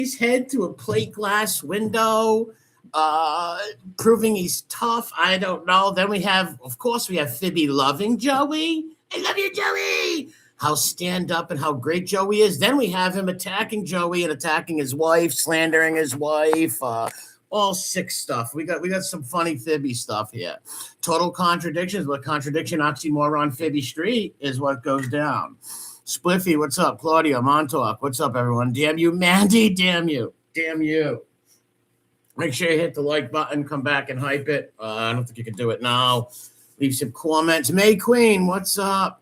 his head through a plate glass window, proving he's tough. I don't know. Then of course, we have Fibby loving Joey. I love you, Joey. How stand up and how great Joey is. Then we have him attacking Joey and attacking his wife, slandering his wife. All sick stuff. We got some funny Fibby stuff here. Total contradictions, but contradiction, oxymoron, Fibby Street is what goes down. Spliffy, what's up? Claudio, Montauk, what's up, everyone? Damn you, Mandy, damn you. Damn you. Make sure you hit the like button, come back and hype it. I don't think you can do it now. Leave some comments. May Queen, what's up?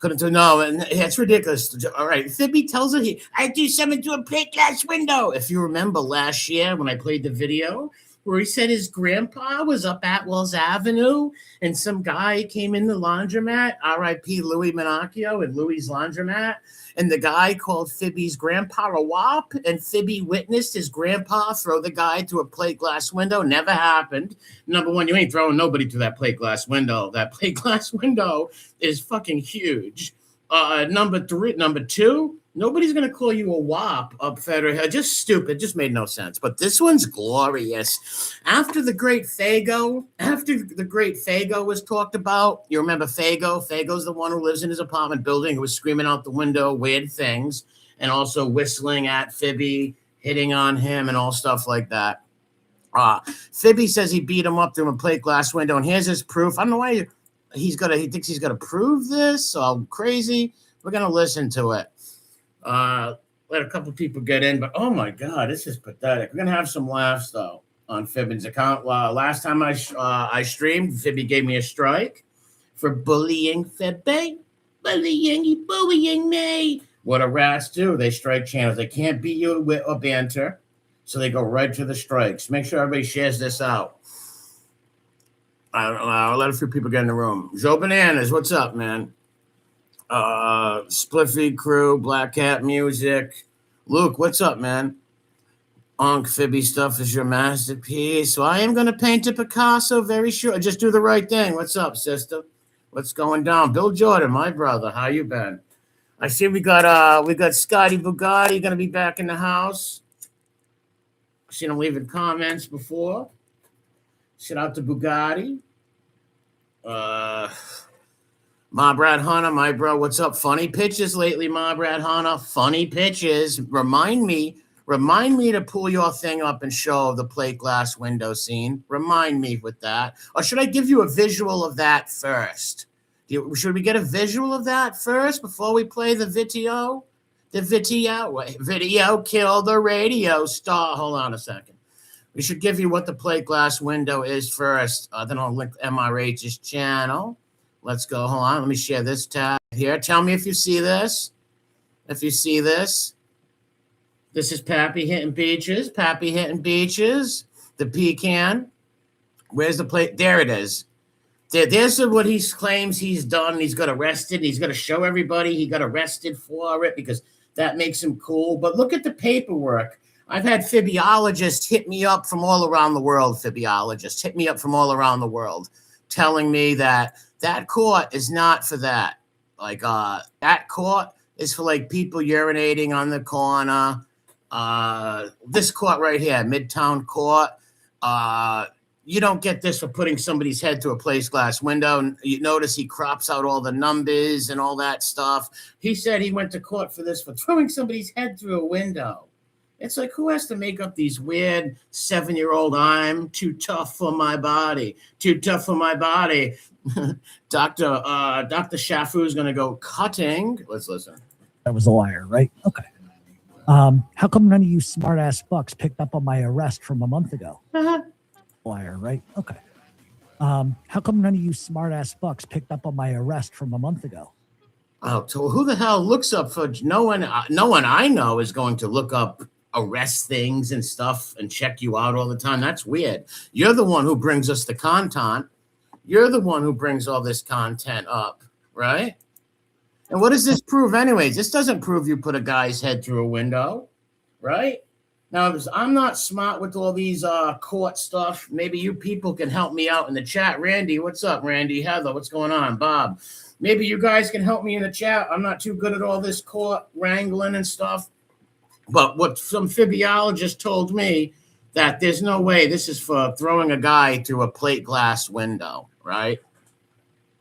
Couldn't do no, and it's ridiculous. All right, Fibby tells her I do something to a plate glass window. If you remember last year when I played the video where he said his grandpa was up Atwell's Avenue and some guy came in the laundromat, R.I.P. Louis Minacchio and Louis' laundromat, and the guy called Fibby's grandpa a wop, and Fibby witnessed his grandpa throw the guy through a plate glass window. Never happened. Number one, you ain't throwing nobody through that plate glass window. That plate glass window is fucking huge. Number two, nobody's going to call you a wop up Federal Hill. Just stupid. Just made no sense. But this one's glorious. After the great Fago was talked about, you remember Fago? Fago's the one who lives in his apartment building who was screaming out the window weird things and also whistling at Fibby, hitting on him and all stuff like that. Fibby says he beat him up through a plate glass window, and here's his proof. I don't know why he thinks he's gonna prove this. So crazy. We're gonna listen to it. Let a couple people get in, but oh my god, this is pathetic. We're gonna have some laughs though on Fibbin's account. Last time I streamed, Fibby gave me a strike for bullying Fibby. Bullying me. What do rats do? They strike channels. They can't beat you with a banter, so they go right to the strikes. Make sure everybody shares this out. I'll let a few people get in the room. Joe Bananas, what's up, man? Spliffy Crew, Black Cat Music. Luke, what's up, man? Onk Fibby stuff is your masterpiece. So I am going to paint a Picasso, very sure. Just do the right thing. What's up, sister? What's going down? Bill Jordan, my brother. How you been? I see we got Scotty Bugatti going to be back in the house. I've seen him leaving comments before. Shout out to Bugatti. Ma Brad Hunter, my bro, what's up? Funny pitches lately, Ma Brad Hunter. Funny pitches. Remind me to pull your thing up and show the plate glass window scene. Remind me with that. Or should I give you a visual of that first? Should we get a visual of that first before we play the video? The video killed the radio star. Hold on a second. We should give you what the plate glass window is first. Then I'll link MRH's channel. Let's go. Hold on. Let me share this tab here. Tell me if you see this. If you see this. This is Pappy hitting beaches. Pappy hitting beaches. The pecan. Where's the plate? There it is. There's what he claims he's done. He's got arrested. He's got to show everybody he got arrested for it because that makes him cool. But look at the paperwork. I've had Fibbiologists hit me up from all around the world. Fibbiologists hit me up from all around the world telling me that court is not for that. Like, that court is for, like, people urinating on the corner. This court right here, Midtown Court, you don't get this for putting somebody's head through a plate glass window. You notice he crops out all the numbers and all that stuff. He said he went to court for this for throwing somebody's head through a window. It's like, who has to make up these weird 7-year-old, I'm too tough for my body, too tough for my body. Dr. Shafu is going to go cutting. Let's listen. That was a liar, right? Okay. How come none of you smart-ass fucks picked up on my arrest from a month ago? Liar, right? Okay. How come none of you smart-ass fucks picked up on my arrest from a month ago? Oh, so who the hell looks up for no one I know is going to look up arrest things and stuff and check you out all the time. That's weird. You're the one who brings us the content. You're the one who brings all this content up, right? And what does this prove anyways? This doesn't prove you put a guy's head through a window, right? Now, I'm not smart with all these court stuff. Maybe you people can help me out in the chat. Randy, what's up, Randy? Heather, what's going on? Bob, maybe you guys can help me in the chat. I'm not too good at all this court wrangling and stuff. But what some phybiologist told me that there's no way this is for throwing a guy through a plate glass window, right?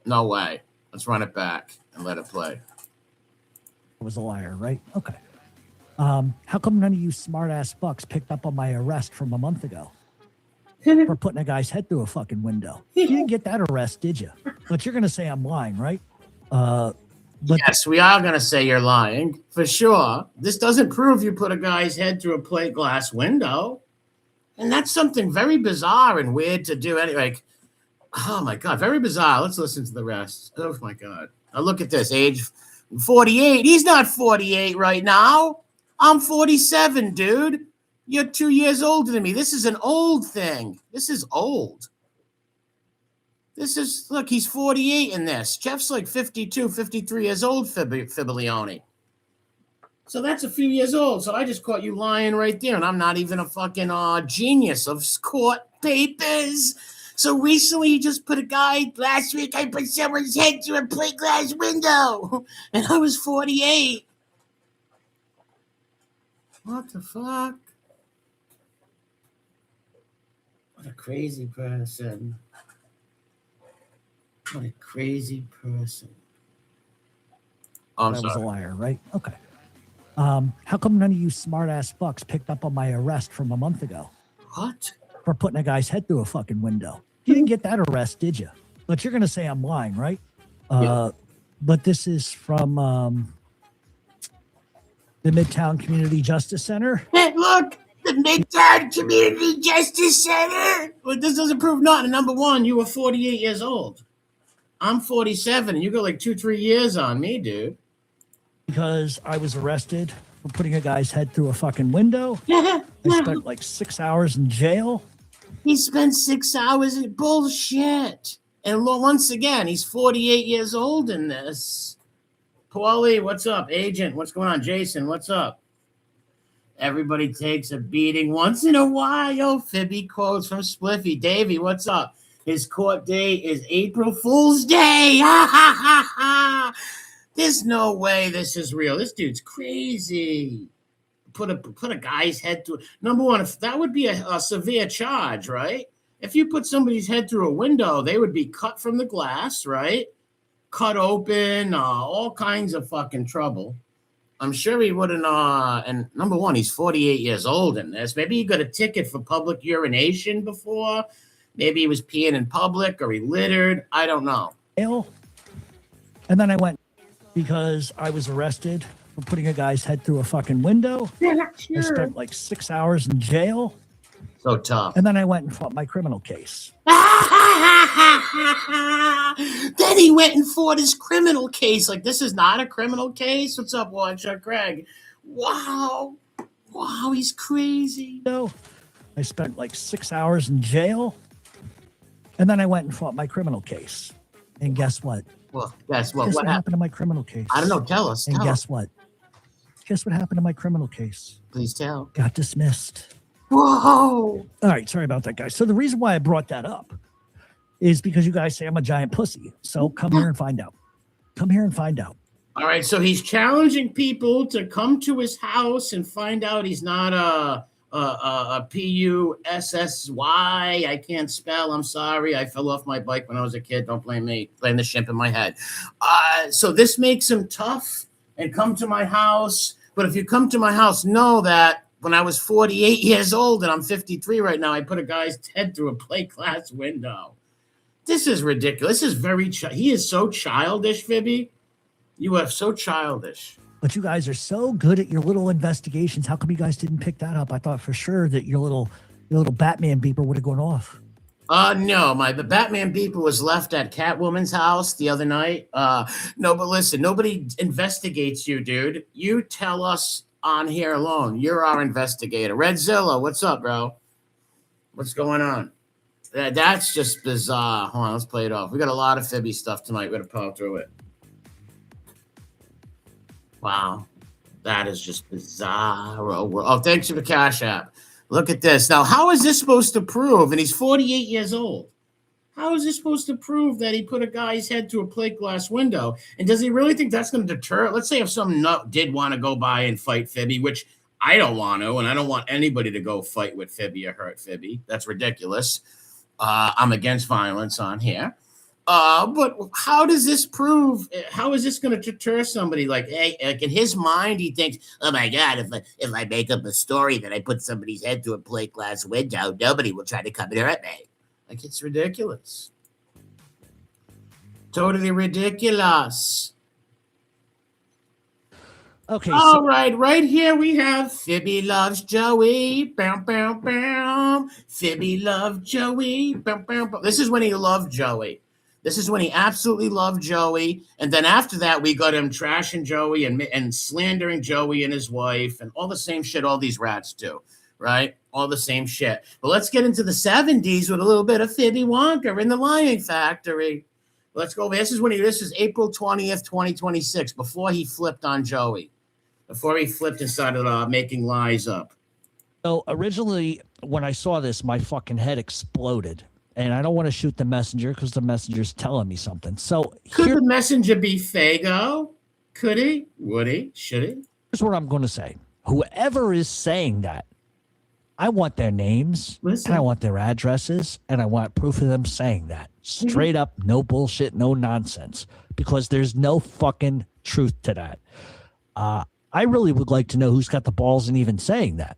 No way. Let's run it back and let it play. Was a liar, right? Okay. How come none of you smart ass fucks picked up on my arrest from a month ago for putting a guy's head through a fucking window? You didn't get that arrest, did you? But you're gonna say I'm lying, right? But yes, we are gonna say you're lying for sure. This doesn't prove you put a guy's head through a plate glass window, and that's something very bizarre and weird to do. Anyway, like, oh my god, very bizarre. Let's listen to the rest. Oh my god, now look at this age. 48. He's not 48 right now. I'm 47, dude. You're 2 years older than me. This is an old thing. This is old. This is, look, he's 48 in this. Jeff's like 52, 53 years old, Fibbilione. So that's a few years old. So I just caught you lying right there, and I'm not even a fucking genius of court papers. So recently, he just put a guy, last week, I put someone's head through a plate glass window, and I was 48. What the fuck? What a crazy person. What a crazy person. Oh, I'm I sorry. was a liar, right? Okay. How come none of you smart ass fucks picked up on my arrest from a month ago What? for putting a guy's head through a fucking window? You didn't get that arrest, did you? But you're gonna say I'm lying, right? Yeah. But this is from the Midtown Community Justice Center. Hey, look, the Midtown Community Justice Center. Well, this doesn't prove nothing. Number one, you were 48 years old. I'm 47, and you got like 2-3 years on me, dude. Because I was arrested for putting a guy's head through a fucking window. I spent like 6 hours in jail. He spent 6 hours in bullshit. And once again, he's 48 years old in this. Paulie, what's up? Agent, what's going on? Jason, what's up? Everybody takes a beating once in a while. Fibby quotes from Spliffy. Davey, what's up? His court date is April Fool's Day. Ha ha ha ha. There's no way this is real. This dude's crazy. Put a guy's head through. Number one, if that would be a severe charge, right? If you put somebody's head through a window, they would be cut from the glass, right? Cut open, all kinds of fucking trouble. I'm sure he wouldn't. And number one, he's 48 years old in this. Maybe he got a ticket for public urination before. Maybe he was peeing in public or he littered. I don't know. And then I went because I was arrested for putting a guy's head through a fucking window. Yeah, sure. I spent like 6 hours in jail. So tough. And then I went and fought my criminal case. Then he went and fought his criminal case. Like, this is not a criminal case. What's up, Watcher Craig? Wow. Wow, he's crazy. So I spent like 6 hours in jail. And then I went and fought my criminal case. And guess what? Well, guess what? Guess What what happened to my criminal case? I don't know. Tell us. And Tell guess us. what? Guess what happened to my criminal case? Please tell. Got dismissed. Whoa. All right, sorry about that, guys. So the reason why I brought that up is because you guys say I'm a giant pussy. So come here and find out. Come here and find out. All right, so he's challenging people to come to his house and find out he's not a P-U-S-S-Y. I can't spell. I'm sorry. I fell off my bike when I was a kid. Don't blame me. Blame the shimp in my head. So this makes him tough and come to my house. But if you come to my house, know that when I was 48 years old and I'm 53 right now, I put a guy's head through a plate glass window. This is ridiculous. This is very he is so childish, Fibby. You are so childish. But you guys are so good at your little investigations. How come you guys didn't pick that up? I thought for sure that your little Batman beeper would have gone off. No, the Batman beeper was left at Catwoman's house the other night. No, but listen, nobody investigates you, dude. You tell us on here alone. You're our investigator. Redzilla, what's up, bro? What's going on? That's just bizarre. Hold on, let's play it off. We got a lot of Fibby stuff tonight. We're going to power through it. Wow. That is just bizarre. Oh, thanks for the Cash App. Look at this. Now, how is this supposed to prove? And he's 48 years old. How is this supposed to prove that he put a guy's head through a plate glass window? And does he really think that's going to deter? Let's say if some nut did want to go by and fight Fibby, which I don't want to, and I don't want anybody to go fight with Fibby or hurt Fibby. That's ridiculous. I'm against violence on here. But how does this prove? How is this going to deter somebody? Like, hey, like in his mind, he thinks, "Oh my God, if I make up a story that I put somebody's head through a plate glass window, nobody will try to come and hurt me." Like, it's ridiculous. Totally ridiculous. Okay. All right, right here we have Fibby loves Joey. Bam, bam, bam. Fibby loved Joey. Bam, bam, bam. This is when he loved Joey. This is when he absolutely loved Joey. And then after that, we got him trashing Joey and slandering Joey and his wife and all the same shit all these rats do, right? All the same shit. But let's get into the 70s with a little bit of Fibby Wonka in the Lying Factory. Let's go. This is April 20th, 2026, before he flipped on Joey. Before he flipped and started making lies up. So originally, when I saw this, my fucking head exploded. And I don't want to shoot the messenger because the messenger's telling me something. So could the messenger be Fago? Could he? Would he? Should he? Here's what I'm going to say. Whoever is saying that, I want their names, and I want their addresses, and I want proof of them saying that. Straight up, no bullshit, no nonsense. Because there's no fucking truth to that. I really would like to know who's got the balls in even saying that.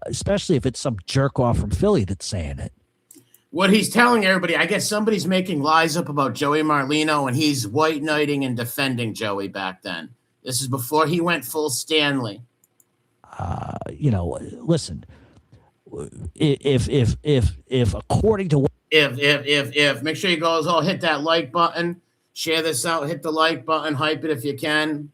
Especially if it's some jerk off from Philly that's saying it. What he's telling everybody, I guess somebody's making lies up about Joey Merlino, and he's white knighting and defending Joey back then. This is before he went full Stanley. Listen, if according to if make sure you guys all hit that like button, share this out, hit the like button, hype it if you can.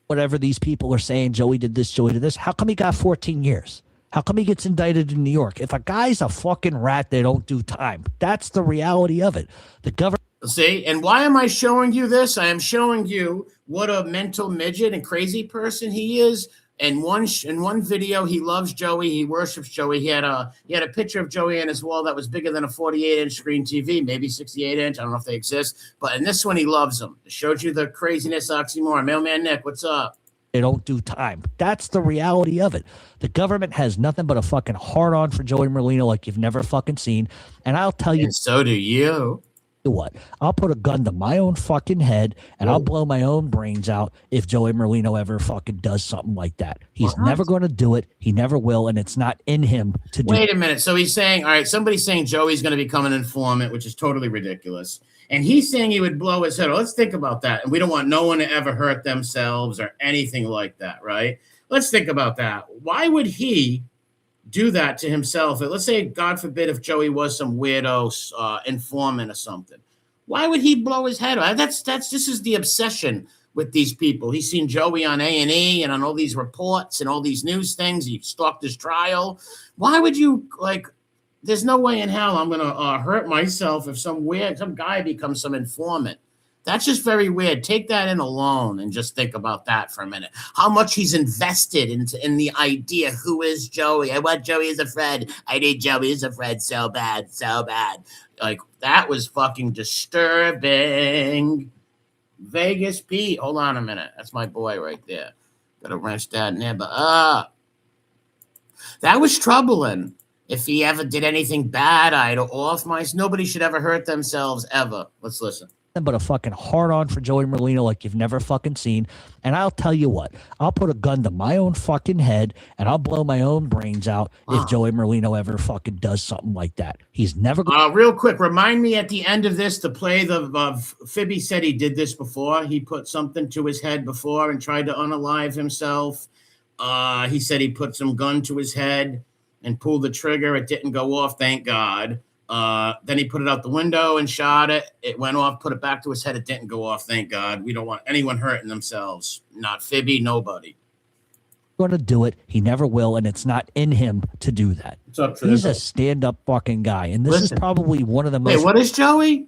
Whatever these people are saying, Joey did this, Joey did this. How come he got 14 years? How come he gets indicted in New York? If a guy's a fucking rat, they don't do time. That's the reality of it. The government. See, and why am I showing you this? I am showing you what a mental midget and crazy person he is. In one video, he loves Joey. He worships Joey. He had a picture of Joey on his wall that was bigger than a 48-inch screen TV, maybe 68-inch. I don't know if they exist. But in this one, he loves him. It showed you the craziness oxymoron. Mailman Nick, what's up? They don't do time. That's the reality of it. The government has nothing but a fucking hard-on for Joey Merlino like you've never fucking seen. And I'll tell you. And so do you. What? I'll put a gun to my own fucking head and I'll blow my own brains out if Joey Merlino ever fucking does something like that. He's never going to do it. He never will. And it's not in him to do it. Wait a minute. So he's saying, all right, somebody's saying Joey's going to become an informant, which is totally ridiculous. And he's saying he would blow his head. Let's think about that. And we don't want no one to ever hurt themselves or anything like that, right? Let's think about that. Why would he do that to himself? Let's say, God forbid, if Joey was some weirdo informant or something. Why would he blow his head off? This is the obsession with these people. He's seen Joey on A&E and on all these reports and all these news things. He stalked his trial. Why would you, like, there's no way in hell I'm going to hurt myself if some guy becomes some informant. That's just very weird. Take that in alone and just think about that for a minute. How much he's invested in the idea, who is Joey? I want Joey as a friend. I need Joey as a friend so bad, so bad. Like, that was fucking disturbing. Vegas Pete. Hold on a minute. That's my boy right there. Gotta wrench that in there. But that was troubling. If he ever did anything bad, I'd off my. Nobody should ever hurt themselves ever. Let's listen. But a fucking hard-on for Joey Merlino like you've never fucking seen. And I'll tell you what, I'll put a gun to my own fucking head and I'll blow my own brains out if Joey Merlino ever fucking does something like that. He's never going real quick, remind me at the end of this to play the Fibby said he did this before. He put something to his head before and tried to unalive himself. He said he put some gun to his head and pulled the trigger. It didn't go off, thank God. Then he put it out the window and shot it. It went off, put it back to his head. It didn't go off, thank God. We don't want anyone hurting themselves. Not Fibby, nobody. Going to do it. He never will, and it's not in him to do that. What's up, He's a stand-up fucking guy, and this is probably one of the most... Wait, what is Joey?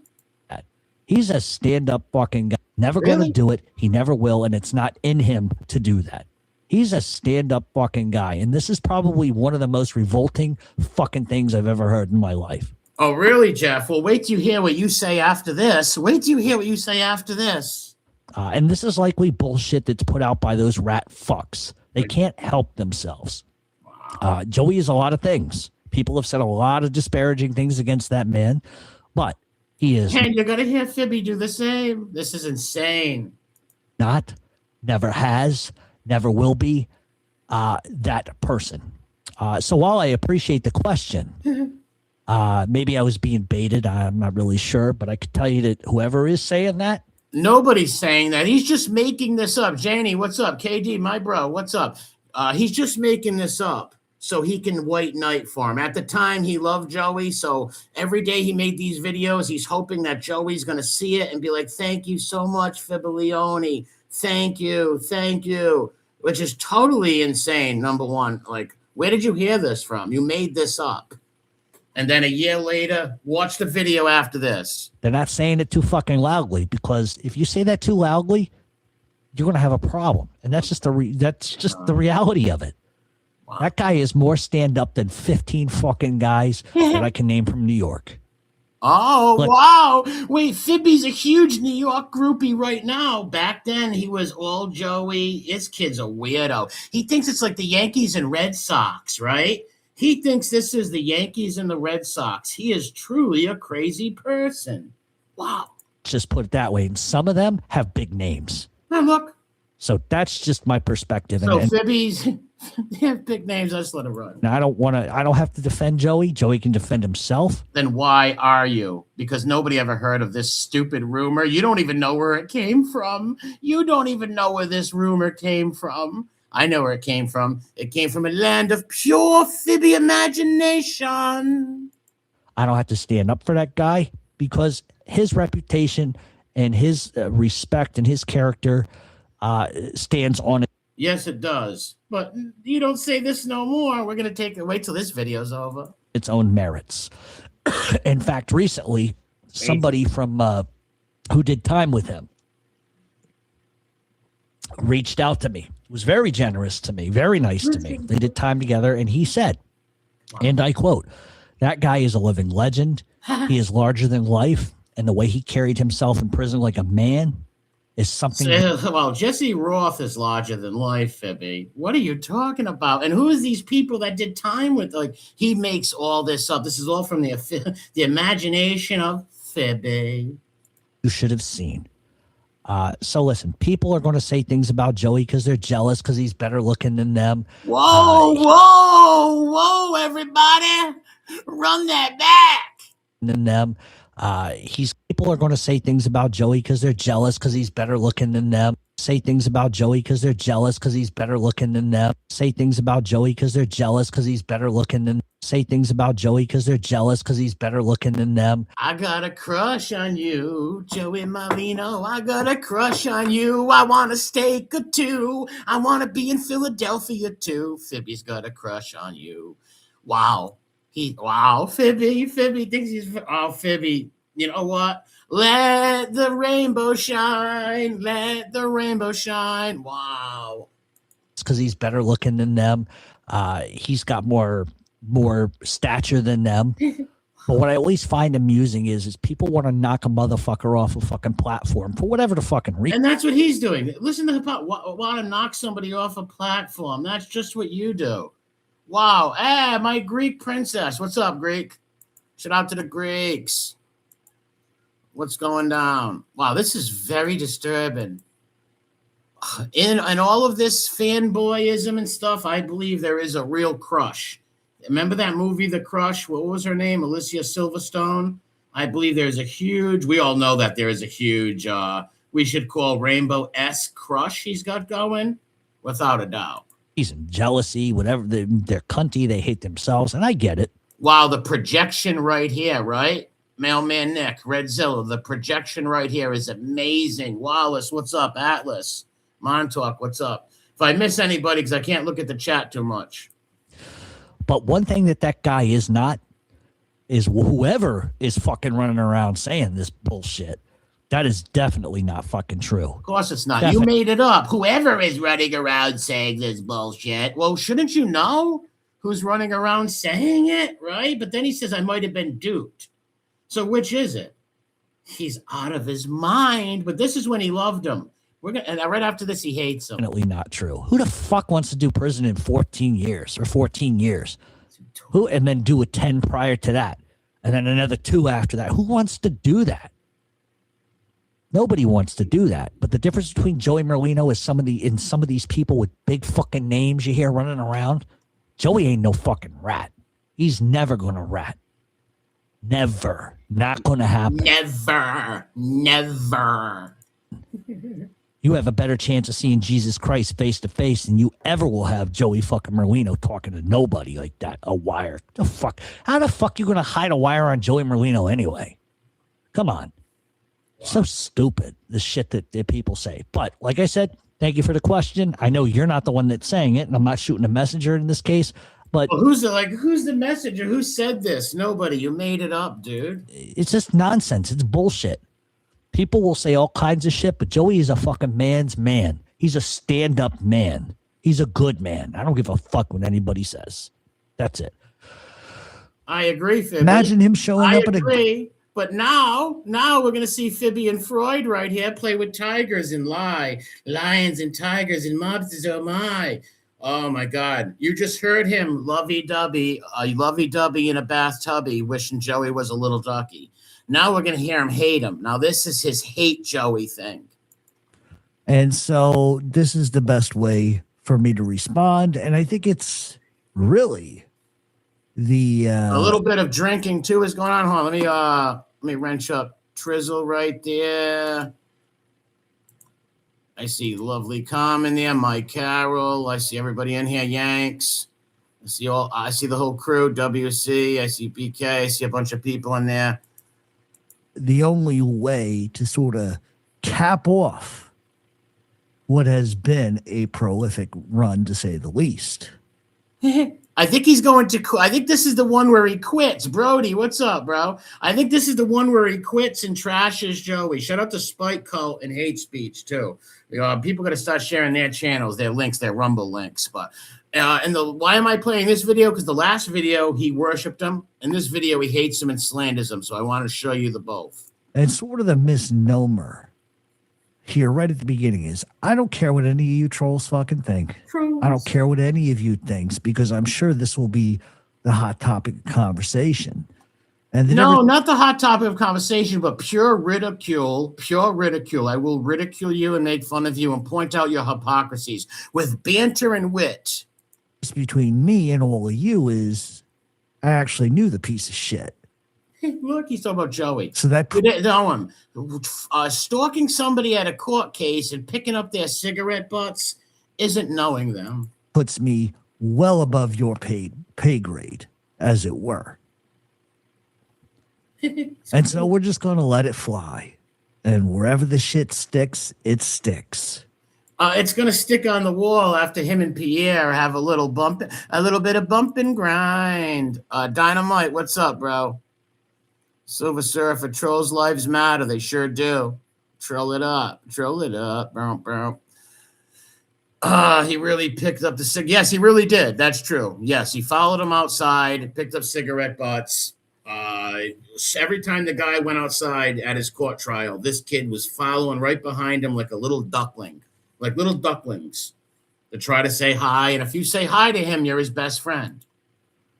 He's a stand-up fucking guy. Never going to do it. He never will, and it's not in him to do that. He's a stand-up fucking guy, and this is probably one of the most revolting fucking things I've ever heard in my life. Oh, really, Jeff? Well, wait till you hear what you say after this. And this is likely bullshit that's put out by those rat fucks. They can't help themselves. Joey is a lot of things. People have said a lot of disparaging things against that man, but he is And you're gonna hear Fibby do the same. This is insane. not, never has, never will be that person. So while I appreciate the question, maybe I was being baited. I'm not really sure, but I could tell you that whoever is saying that, nobody's saying that. He's just making this up. Janie, what's up? KD, my bro, what's up? He's just making this up so he can white knight for him. At the time, he loved Joey, so every day he made these videos, he's hoping that Joey's going to see it and be like, thank you so much, Fibby. Thank you, which is totally insane, number one. Like, where did you hear this from? You made this up. And then a year later, watch the video after this. they're not saying it too fucking loudly, because if you say that too loudly, you're going to have a problem. And that's just the reality of it. Wow. That guy is more stand-up than 15 fucking guys that I can name from New York. Oh, wow. Wait, Fibby's a huge New York groupie right now. Back then, he was all Joey. His kid's a weirdo. He thinks it's like the Yankees and Red Sox, right? He thinks this is the Yankees and the Red Sox. He is truly a crazy person. Wow. Just put it that way. And some of them have big names. Now look. So that's just my perspective. So Fibby's... They have big names. I just let it run. Now, I don't have to defend Joey. Joey can defend himself. Then why are you? Because nobody ever heard of this stupid rumor. You don't even know where it came from. You don't even know where this rumor came from. I know where it came from. It came from a land of pure Fibby imagination. I don't have to stand up for that guy, because his reputation and his respect and his character stands on it. Yes, it does. But you don't say this no more. We're going to wait till this video's over. Its own merits. In fact, recently, somebody from who did time with him reached out to me. Was very generous to me, very nice to me. They did time together, and he said, and I quote, "That guy is a living legend. He is larger than life, and the way he carried himself in prison like a man is something." Well, Jesse Roth is larger than life, Fibby. What are you talking about? And who is these people that did time with? Like, he makes all this up. This is all from the imagination of Fibby. You should have seen. So listen, people are going to say things about Joey because they're jealous because he's better looking than them. Whoa, everybody. Run that back. Than them. People are going to say things about Joey because they're jealous because he's better looking than them. Say things about Joey because they're jealous because he's better looking than them. Say things about Joey because they're jealous because he's better looking than them. Say things about Joey because they're jealous because he's better looking than them. I got a crush on you, Joey Merlino. I got a crush on you. I want a steak or two. I want to be in Philadelphia too. Fibby's got a crush on you. Wow. Fibby thinks he's... Oh, Fibby, you know what? Let the rainbow shine. Let the rainbow shine. Wow. It's because he's better looking than them. He's got more stature than them. But what I always find amusing is people want to knock a motherfucker off a fucking platform for whatever the fucking reason. And that's what he's doing. Listen to want to knock somebody off a platform. That's just what you do. Wow. Hey, my Greek princess. What's up, Greek? Shout out to the Greeks. What's going down? Wow, this is very disturbing. In all of this fanboyism and stuff, I believe there is a real crush. Remember that movie, The Crush? What was her name? Alicia Silverstone? I believe there's a huge, we all know that there is a huge, we should call Rainbow-esque crush he's got going, without a doubt. Reason, jealousy, whatever, they're cunty, they hate themselves, and I get it. Wow, the projection right here, right? Mailman Nick, Redzilla, the projection right here is amazing. Wallace, what's up? Atlas, Montauk, what's up? If I miss anybody, because I can't look at the chat too much. But one thing that guy is not, is whoever is fucking running around saying this bullshit, that is definitely not fucking true. Of course it's not. Definitely. You made it up. Whoever is running around saying this bullshit, well, shouldn't you know who's running around saying it, right? But then he says, I might have been duped. So which is it? He's out of his mind, but this is when he loved him. We're gonna, and right after this, he hates him. Definitely not true. Who the fuck wants to do prison in 14 years or 14 years? Who, and then do a 10 prior to that, and then another 2 after that? Who wants to do that? Nobody wants to do that. But the difference between Joey Merlino is some of these people with big fucking names you hear running around. Joey ain't no fucking rat. He's never gonna rat. Never. Not gonna happen. Never. You have a better chance of seeing Jesus Christ face to face than you ever will have Joey fucking Merlino talking to nobody like that. A wire. The fuck? How the fuck you gonna hide a wire on Joey Merlino anyway? Come on. So stupid, the shit that people say. But like I said, thank you for the question. I know you're not the one that's saying it, and I'm not shooting a messenger in this case. But well, who's the messenger? Who said this? Nobody. You made it up, dude. It's just nonsense. It's bullshit. People will say all kinds of shit, but Joey is a fucking man's man. He's a stand-up man. He's a good man. I don't give a fuck what anybody says. That's it. I agree, Fibby. Imagine him showing up at a... But now we're going to see Fibby and Freud right here play with tigers and lie. Lions and tigers and mobsters, oh my. Oh, my God. You just heard him lovey-dovey in a bathtubby wishing Joey was a little ducky. Now we're going to hear him hate him. Now this is his hate Joey thing. And so this is the best way for me to respond. And I think it's really the... a little bit of drinking, too, is going on. Hold on. Let me wrench up Trizzle right there. I see Lovely Com in there. Mike Carroll. I see everybody in here. Yanks. I see the whole crew. WC. I see BK. I see a bunch of people in there. The only way to sort of cap off what has been a prolific run, to say the least. I think he's going to. I think this is the one where he quits. Brody, what's up, bro? I think this is the one where he quits and trashes Joey. Shout out to Spike Cult and Hate Speech too. People got to start sharing their channels, their links, their Rumble links. But why am I playing this video? Because the last video he worshipped him, and this video he hates him and slanders him. So I want to show you the both. And sort of the misnomer here right at the beginning is, I don't care what any of you trolls fucking think. I don't care what any of you thinks, because I'm sure this will be the hot topic of conversation. And not the hot topic of conversation, but pure ridicule. I will ridicule you and make fun of you and point out your hypocrisies with banter and wit. Between me and all of you is, I actually knew the piece of shit. Look, he's talking about Joey. So that stalking somebody at a court case and picking up their cigarette butts isn't knowing them. Puts me well above your pay grade, as it were. And so we're just going to let it fly. And wherever the shit sticks, it sticks. It's going to stick on the wall after him and Pierre have a little bit of bump and grind. Dynamite, what's up, bro? Silver Surfer, trolls lives matter. They sure do. Troll it up. He really picked up the yes, he really did. That's true. Yes, he followed him outside, picked up cigarette butts. Every time the guy went outside at his court trial, this kid was following right behind him like a little duckling, like little ducklings, to try to say hi. And if you say hi to him, you're his best friend.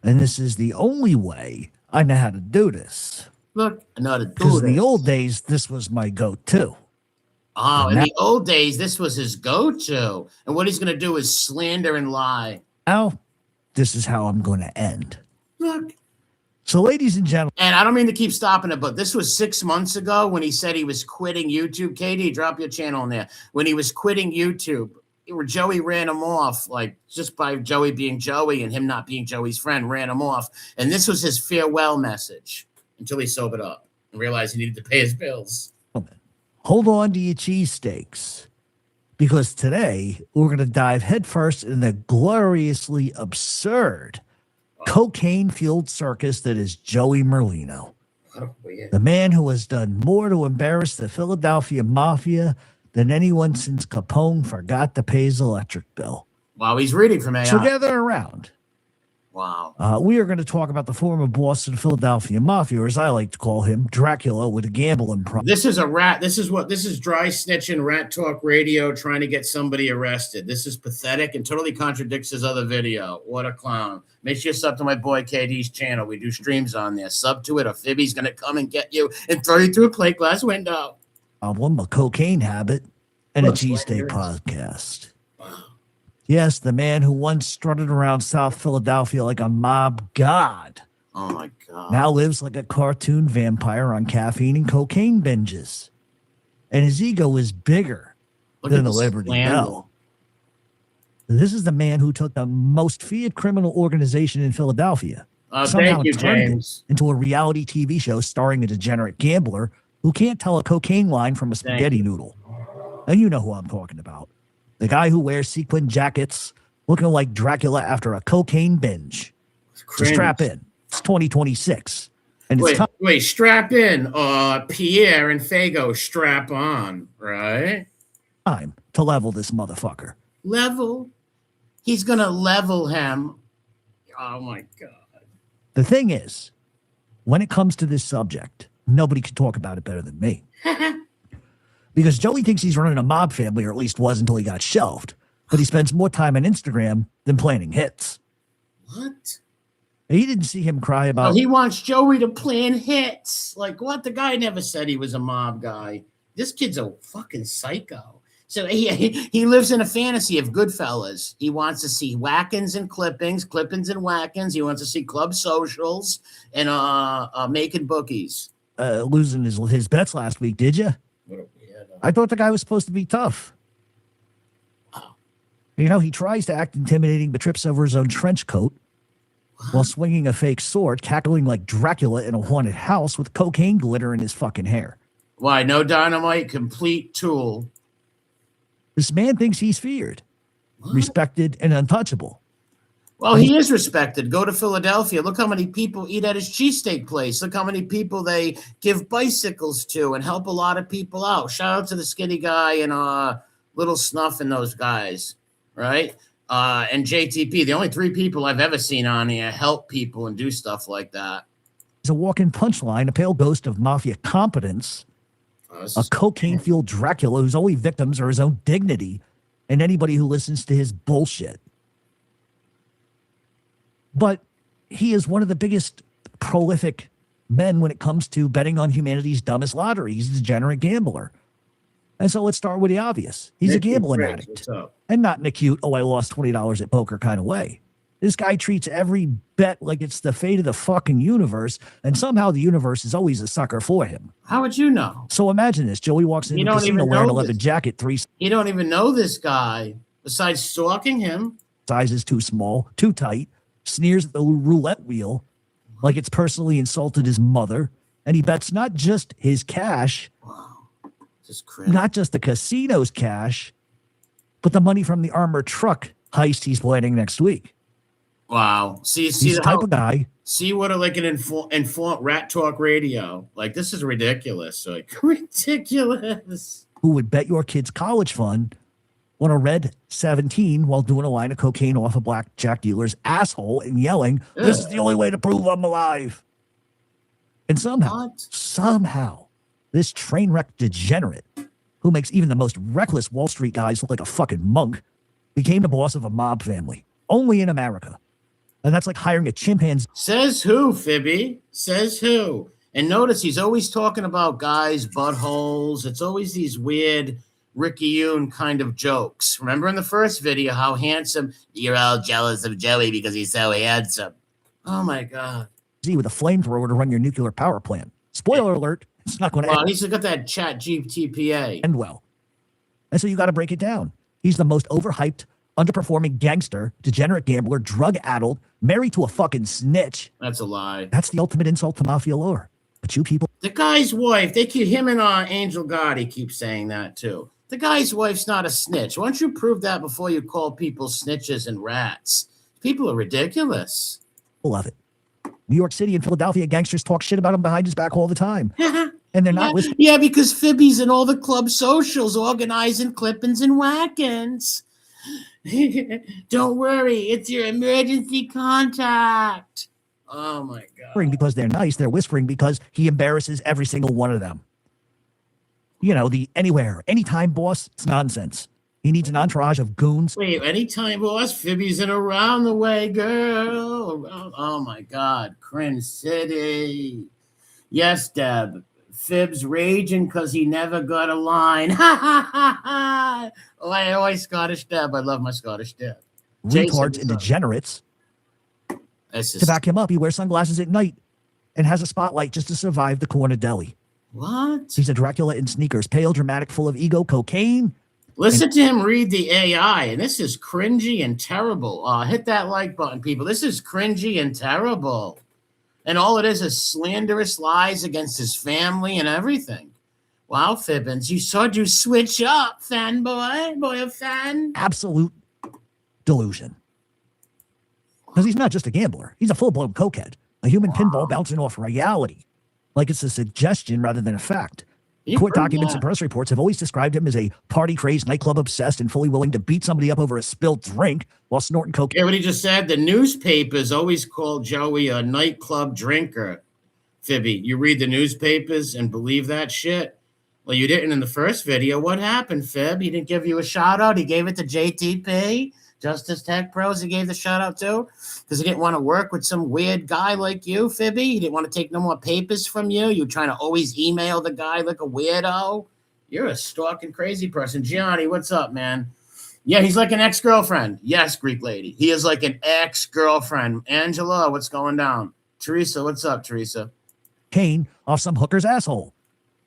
And this is the only way I know how to do this. Look, I know how to do this. Because in the old days, this was my go-to. Oh, in the old days, this was his go-to. And what he's going to do is slander and lie. Now, this is how I'm going to end. Look. So, ladies and gentlemen. And I don't mean to keep stopping it, but this was 6 months ago when he said he was quitting YouTube. KD, drop your channel in there. When he was quitting YouTube, Joey ran him off, like just by Joey being Joey and him not being Joey's friend, ran him off. And this was his farewell message until he sobered up and realized he needed to pay his bills. Hold on to your cheesesteaks, because today we're going to dive headfirst in the gloriously absurd cocaine-fueled circus that is Joey Merlino. Oh, yeah. The man who has done more to embarrass the Philadelphia Mafia than anyone since Capone forgot to pay his electric bill. While he's reading from AI. So gather around Wow. We are going to talk about the former boss of the Philadelphia Mafia, or as I like to call him, Dracula with a gambling problem. This is a rat. This is dry snitching rat talk radio trying to get somebody arrested. This is pathetic and totally contradicts his other video. What a clown. Make sure you sub to my boy KD's channel. We do streams on there. Sub to it or Fibby's going to come and get you and throw you through a plate glass window. Problem, a cocaine habit, and a cheesesteak podcast. Yes, the man who once strutted around South Philadelphia like a mob god. Oh, my God. Now lives like a cartoon vampire on caffeine and cocaine binges. And his ego is bigger than the Liberty Bell. This is the man who took the most feared criminal organization in Philadelphia. Thank you, James. Into a reality TV show starring a degenerate gambler who can't tell a cocaine line from a spaghetti noodle. And you know who I'm talking about. The guy who wears sequin jackets looking like Dracula after a cocaine binge. So strap in. It's 2026. And wait, strap in. Pierre and Fago, strap on, right? Time to level this motherfucker. Level? He's going to level him. Oh, my God. The thing is, when it comes to this subject, nobody can talk about it better than me. Because Joey thinks he's running a mob family, or at least was until he got shelved. But he spends more time on Instagram than planning hits. What? He didn't see him cry about... he wants Joey to plan hits. Like, what? The guy never said he was a mob guy. This kid's a fucking psycho. So he lives in a fantasy of Goodfellas. He wants to see whackins and clippings and whackins. He wants to see club socials and making bookies. Losing his bets last week, did you? I thought the guy was supposed to be tough. Oh. You know, he tries to act intimidating but trips over his own trench coat while swinging a fake sword, cackling like Dracula in a haunted house with cocaine glitter in his fucking hair. Why? No dynamite, complete tool. This man thinks he's feared, respected, and untouchable. Well, he is respected. Go to Philadelphia. Look how many people eat at his cheesesteak place. Look how many people they give bicycles to and help a lot of people out. Shout out to the skinny guy and Little Snuff and those guys, right? And JTP, the only 3 people I've ever seen on here help people and do stuff like that. He's a walking punchline, a pale ghost of mafia competence, a cocaine-fueled Dracula whose only victims are his own dignity and anybody who listens to his bullshit. But he is one of the biggest prolific men when it comes to betting on humanity's dumbest lottery. He's a degenerate gambler. And so let's start with the obvious. He's a gambling addict. And not in a cute, I lost $20 at poker kind of way. This guy treats every bet like it's the fate of the fucking universe, and somehow the universe is always a sucker for him. How would you know? So imagine this. Joey walks into the casino wearing a leather jacket. You don't even know this guy, besides stalking him. Size is too small, too tight. Sneers at the roulette wheel like it's personally insulted his mother, and he bets not just his cash, not just the casino's cash, but the money from the armored truck heist he's planning next week. Wow. See he's the type of guy. See what like an inform rat talk radio. Like, this is ridiculous. Like, ridiculous. Who would bet your kid's college fund on a red 17 while doing a line of cocaine off a blackjack dealer's asshole and yelling, "This is the only way to prove I'm alive." And somehow, this train wreck degenerate, who makes even the most reckless Wall Street guys look like a fucking monk, became the boss of a mob family, only in America. And that's like hiring a chimpanzee. Says who, Fibby? Says who? And notice he's always talking about guys' buttholes. It's always these weird Ricky Yoon kind of jokes. Remember in the first video how handsome, you're all jealous of Joey because he's so handsome. Oh my God. With a flamethrower to run your nuclear power plant. Spoiler alert, it's not going to end. He's got that chat GTPA. And well. And so you got to break it down. He's the most overhyped, underperforming gangster, degenerate gambler, drug-addled, married to a fucking snitch. That's a lie. That's the ultimate insult to mafia lore. But you people... The guy's wife, they keep him and Angel Gotti keep saying that too. The guy's wife's not a snitch. Why don't you prove that before you call people snitches and rats? People are ridiculous. Love it. New York City and Philadelphia gangsters talk shit about him behind his back all the time. And they're not listening. Yeah, because Fibby's and all the club socials organizing clippings and whackins. Don't worry, it's your emergency contact. Oh my god. Because they're nice. They're whispering because he embarrasses every single one of them. You know, the anywhere, anytime boss, it's nonsense. He needs an entourage of goons. Wait, anytime boss, Fibby's in Around the Way, girl. Oh my god, Cringe City. Yes, Deb. Fib's raging because he never got a line. Ha ha ha ha. Oh, I always Scottish Deb. I love my Scottish Deb. Retards and degenerates. To back him up, he wears sunglasses at night and has a spotlight just to survive the corner deli. What? He's a Dracula in sneakers, pale, dramatic, full of ego, cocaine. Listen to him read the AI, and this is cringy and terrible. Hit that like button, people. This is cringy and terrible. And all it is slanderous lies against his family and everything. Wow, Fibbins, you said you switch up, fanboy, boy of fan. Absolute delusion. Because he's not just a gambler. He's a full-blown cokehead. A human pinball bouncing off reality. Like it's a suggestion rather than a fact. Court documents and press reports have always described him as a party-crazed, nightclub-obsessed, and fully willing to beat somebody up over a spilled drink while snorting coke. Yeah, what he just said, the newspapers always call Joey a nightclub drinker. Fibby, you read the newspapers and believe that shit? Well, you didn't in the first video. What happened, Fib? He didn't give you a shout-out. He gave it to JTP, Justice Tech Pros. He gave the shout-out to because he didn't want to work with some weird guy like you, Fibby. He didn't want to take no more papers from you. You're trying to always email the guy like a weirdo. You're a stalking crazy person. Gianni, what's up, man? Yeah, he's like an ex-girlfriend. Yes, Greek lady. He is like an ex-girlfriend. Angela, what's going down? Teresa, what's up, Teresa? Kane off some hooker's asshole.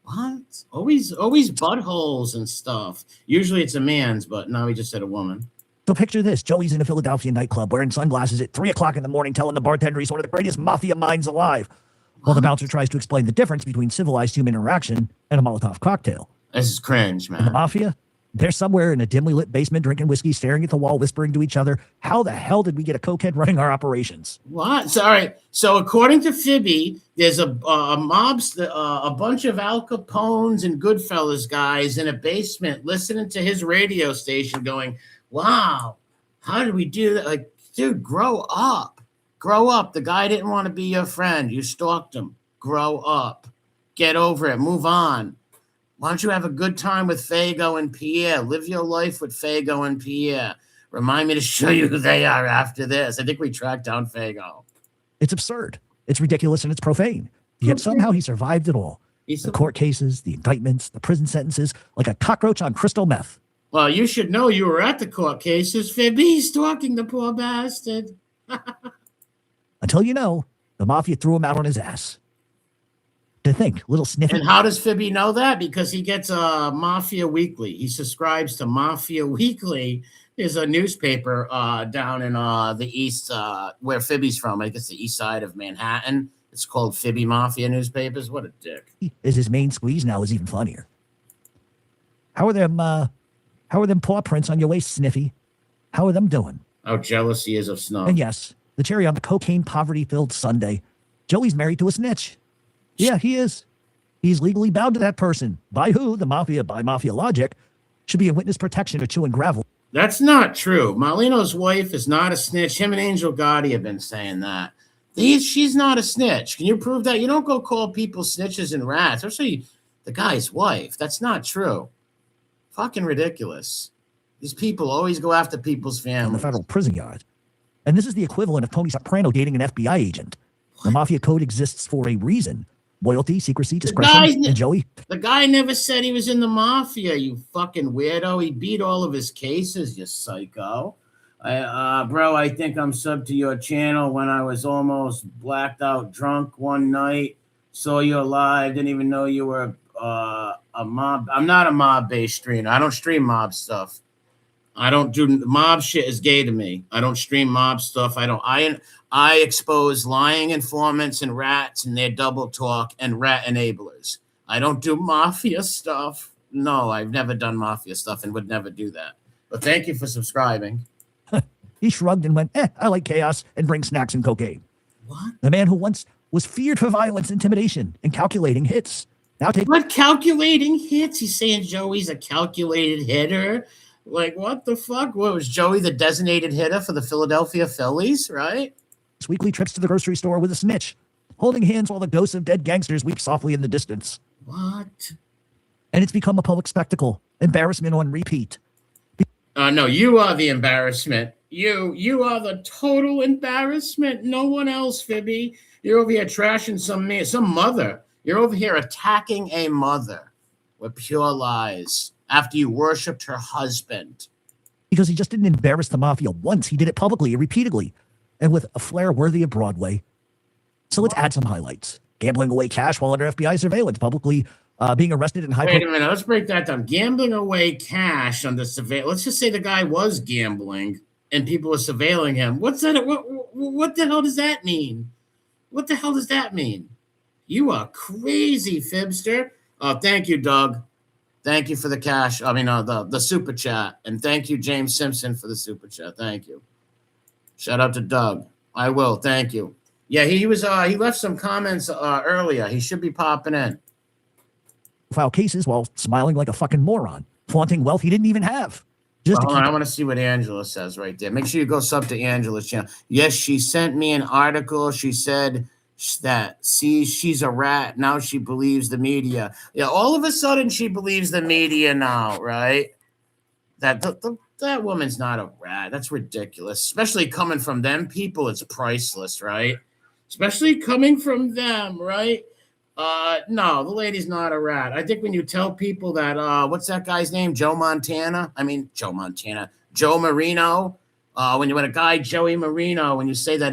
What? Always buttholes and stuff. Usually it's a man's, but now he just said a woman. So picture this. Joey's in a Philadelphia nightclub wearing sunglasses at 3 o'clock in the morning telling the bartender he's one of the greatest mafia minds alive. While the bouncer tries to explain the difference between civilized human interaction and a Molotov cocktail. This is cringe, man. And the mafia? They're somewhere in a dimly lit basement drinking whiskey, staring at the wall, whispering to each other. How the hell did we get a cokehead running our operations? What? Sorry. So according to Fibby, there's a bunch of Al Capones and Goodfellas guys in a basement listening to his radio station going, wow, how did we do that? Like, dude, grow up. Grow up. The guy didn't want to be your friend. You stalked him. Grow up. Get over it. Move on. Why don't you have a good time with Fago and Pierre? Live your life with Fago and Pierre. Remind me to show you who they are after this. I think we tracked down Fago. It's absurd. It's ridiculous and it's profane. Yet somehow he survived it all. The court cases, the indictments, the prison sentences, like a cockroach on crystal meth. Well, you should know you were at the court cases. Fibby's stalking the poor bastard. Until you know, the mafia threw him out on his ass. To think, little sniffy. And how does Fibby know that? Because he gets a Mafia Weekly. He subscribes to Mafia Weekly. There's a newspaper down in the east, where Fibby's from. I guess the east side of Manhattan. It's called Fibby Mafia Newspapers. What a dick. Is his main squeeze now is even funnier. How are them paw prints on your waist, Sniffy? How are them doing? How jealous he is of Snow. And yes, the cherry on the cocaine poverty-filled sundae. Joey's married to a snitch. Yeah, he is. He's legally bound to that person. By who? The mafia, by mafia logic, should be in witness protection or chewing gravel. That's not true. Merlino's wife is not a snitch. Him and Angel Gotti have been saying that. She's not a snitch. Can you prove that? You don't go call people snitches and rats, especially the guy's wife. That's not true. Fucking ridiculous. These people always go after people's families. In the federal prison yard. And this is the equivalent of Tony Soprano dating an FBI agent. The mafia code exists for a reason. Loyalty, secrecy, discretion, and Joey. The guy never said he was in the mafia, you fucking weirdo. He beat all of his cases, you psycho. Bro, I think I'm subbed to your channel when I was almost blacked out drunk one night. Saw you live, didn't even know you were a mob. I'm not a mob-based streamer. I don't stream mob stuff. I don't do mob shit is gay to me. I don't stream mob stuff. I expose lying informants and rats and their double talk and rat enablers. I don't do mafia stuff. No, I've never done mafia stuff and would never do that. But thank you for subscribing. He shrugged and went, I like chaos and bring snacks and cocaine. What? The man who once was feared for violence, intimidation, and calculating hits. Now What calculating hits? He's saying Joey's a calculated hitter. Like, what the fuck? What was Joey the designated hitter for the Philadelphia Phillies, right? Weekly trips to the grocery store with a snitch, holding hands while the ghosts of dead gangsters weep softly in the distance. What? And it's become a public spectacle. Embarrassment on repeat. No, you are the embarrassment. You are the total embarrassment. No one else, Fibby. You're over here trashing some mother. You're over here attacking a mother with pure lies after you worshipped her husband. Because he just didn't embarrass the mafia once. He did it publicly and repeatedly, and with a flair worthy of Broadway. So let's add some highlights. Gambling away cash while under FBI surveillance, publicly being arrested in high. Wait a minute. Let's break that down. Gambling away cash under surveillance. Let's just say the guy was gambling and people were surveilling him. What's that? What the hell does that mean? What the hell does that mean? You are crazy, Fibster. Oh, thank you, Doug. Thank you for the cash. I mean, the super chat. And thank you, James Simpson, for the super chat. Thank you. Shout out to Doug. I will. Thank you. Yeah, he left some comments earlier. He should be popping in. File cases while smiling like a fucking moron, flaunting wealth he didn't even have. Hold on, I want to see what Angela says right there. Make sure you go sub to Angela's channel. Yes, she sent me an article. She said that, see, she's a rat. Now she believes the media. Yeah, all of a sudden she believes the media now, right? That woman's not a rat. That's ridiculous. Especially coming from them people, it's priceless, right? Especially coming from them, right? No, the lady's not a rat. I think when you tell people that, what's that guy's name? Joe Marino. When a guy, Joey Marino, when you say that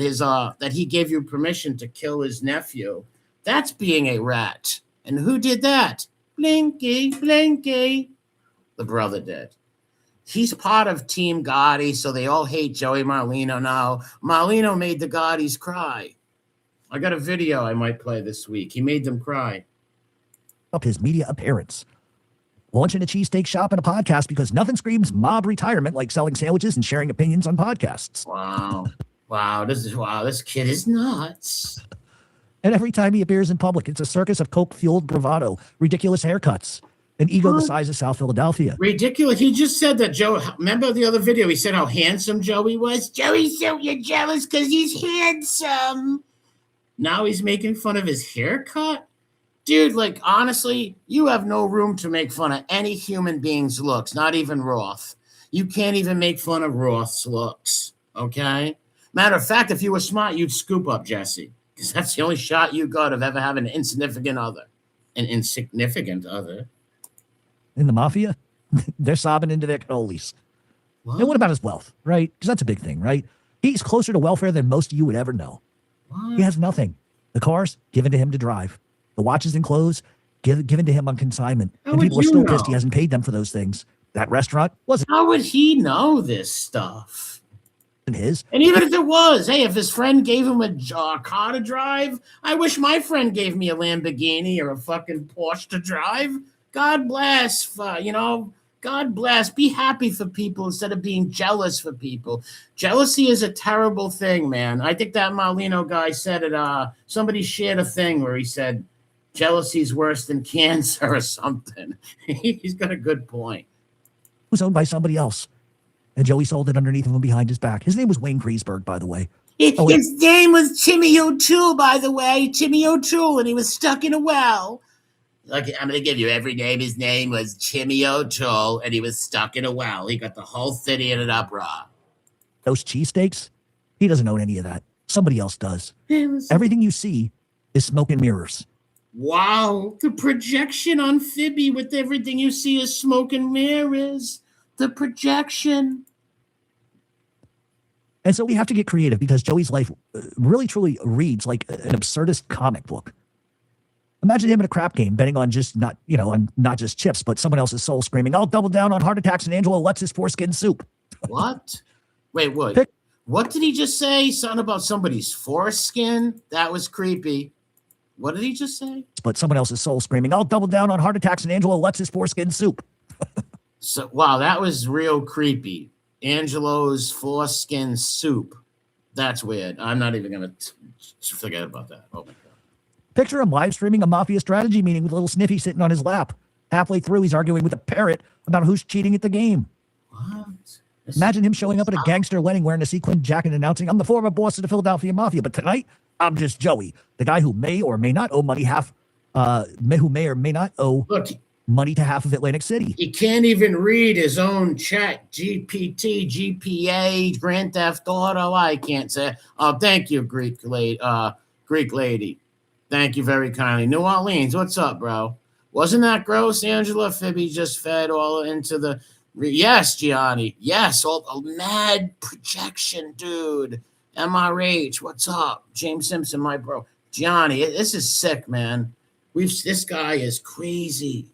that he gave you permission to kill his nephew, that's being a rat. And who did that? Blinky. The brother did. He's part of Team Gotti, so they all hate Joey Merlino now. Merlino made the Gottis cry. I got a video I might play this week. He made them cry. Up his media appearance. Launching a cheesesteak shop and a podcast because nothing screams mob retirement like selling sandwiches and sharing opinions on podcasts. Wow. This kid is nuts. And every time he appears in public, it's a circus of coke-fueled bravado, ridiculous haircuts, an ego the size of South Philadelphia. Ridiculous. He just said that Joe, remember the other video? He said how handsome Joey was. Joey, so you're jealous because he's handsome. Now he's making fun of his haircut? Dude, like, honestly, you have no room to make fun of any human being's looks, not even Roth. You can't even make fun of Roth's looks, okay? Matter of fact, if you were smart, you'd scoop up Jesse, because that's the only shot you got of ever having an insignificant other. An insignificant other. In the mafia, they're sobbing into their cannolis. What? And what about his wealth, right? Because that's a big thing, right? He's closer to welfare than most of you would ever know. What? He has nothing. The cars, given to him to drive. The watches and clothes, given to him on consignment. And people are still pissed he hasn't paid them for those things. That restaurant wasn't. How would he know this stuff? His. And even if it was, hey, if his friend gave him a car to drive, I wish my friend gave me a Lamborghini or a fucking Porsche to drive. God bless, God bless. Be happy for people instead of being jealous for people. Jealousy is a terrible thing, man. I think that Merlino guy said it. Somebody shared a thing where he said, jealousy's worse than cancer or something. He's got a good point. It was owned by somebody else. And Joey sold it underneath him and behind his back. His name was Wayne Kreisberg, by the way. His name was Timmy O'Toole, by the way. Timmy O'Toole, and he was stuck in a well. Okay, I'm going to give you every name. His name was Timmy O'Toole, and he was stuck in a well. He got the whole city in an uproar. Those cheesesteaks? He doesn't own any of that. Somebody else does. Everything you see is smoke and mirrors. Wow. The projection on Fibby with everything you see is smoke and mirrors. The projection. And so we have to get creative because Joey's life really, truly reads like an absurdist comic book. Imagine him in a crap game betting on not just chips, but someone else's soul screaming, I'll double down on heart attacks and Angela Lutz's foreskin soup. What? Wait, what? What did he just say? Something about somebody's foreskin? That was creepy. What did he just say? But someone else's soul screaming, I'll double down on heart attacks and Angela Lutz's foreskin soup. So, wow, that was real creepy. Angelo's foreskin soup. That's weird. I'm not even going to forget about that. Oh, my God. Picture him live streaming a mafia strategy meeting with little Sniffy sitting on his lap. Halfway through, he's arguing with a parrot about who's cheating at the game. What? Imagine him showing up at a gangster wedding wearing a sequin jacket and announcing, I'm the former boss of the Philadelphia Mafia, but tonight, I'm just Joey, the guy who may or may not owe money who may or may not owe money to half of Atlantic City. He can't even read his own chat, GPT, GPA, Grand Theft Auto. I can't say. Oh, thank you, Greek lady. Thank you very kindly. New Orleans, what's up, bro? Wasn't that gross, Angela? Fibby just fed all into the... Yes, Gianni. Yes, all mad projection, dude. MRH, what's up? James Simpson, my bro. Gianni, this is sick, man. This guy is crazy.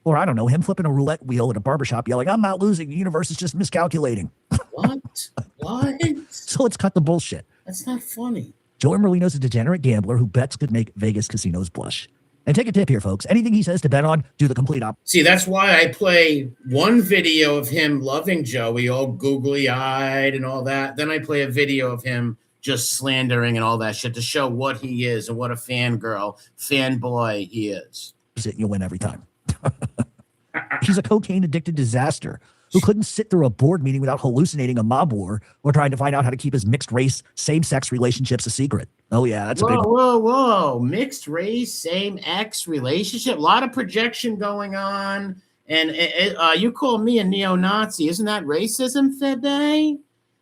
Or, I don't know, him flipping a roulette wheel at a barbershop yelling, I'm not losing. The universe is just miscalculating. What? What? So let's cut the bullshit. That's not funny. Joey Merlino's a degenerate gambler who bets could make Vegas casinos blush. And take a tip here, folks. Anything he says to bet on, do the complete opposite. See, that's why I play one video of him loving Joey, all googly-eyed and all that. Then I play a video of him just slandering and all that shit to show what he is and what a fanboy he is. You'll win every time. He's a cocaine-addicted disaster who couldn't sit through a board meeting without hallucinating a mob war or trying to find out how to keep his mixed-race, same-sex relationships a secret. Oh, yeah, that's a big one. Whoa. Mixed-race, same-sex relationship. A lot of projection going on. And you call me a neo-Nazi. Isn't that racism, Fibby?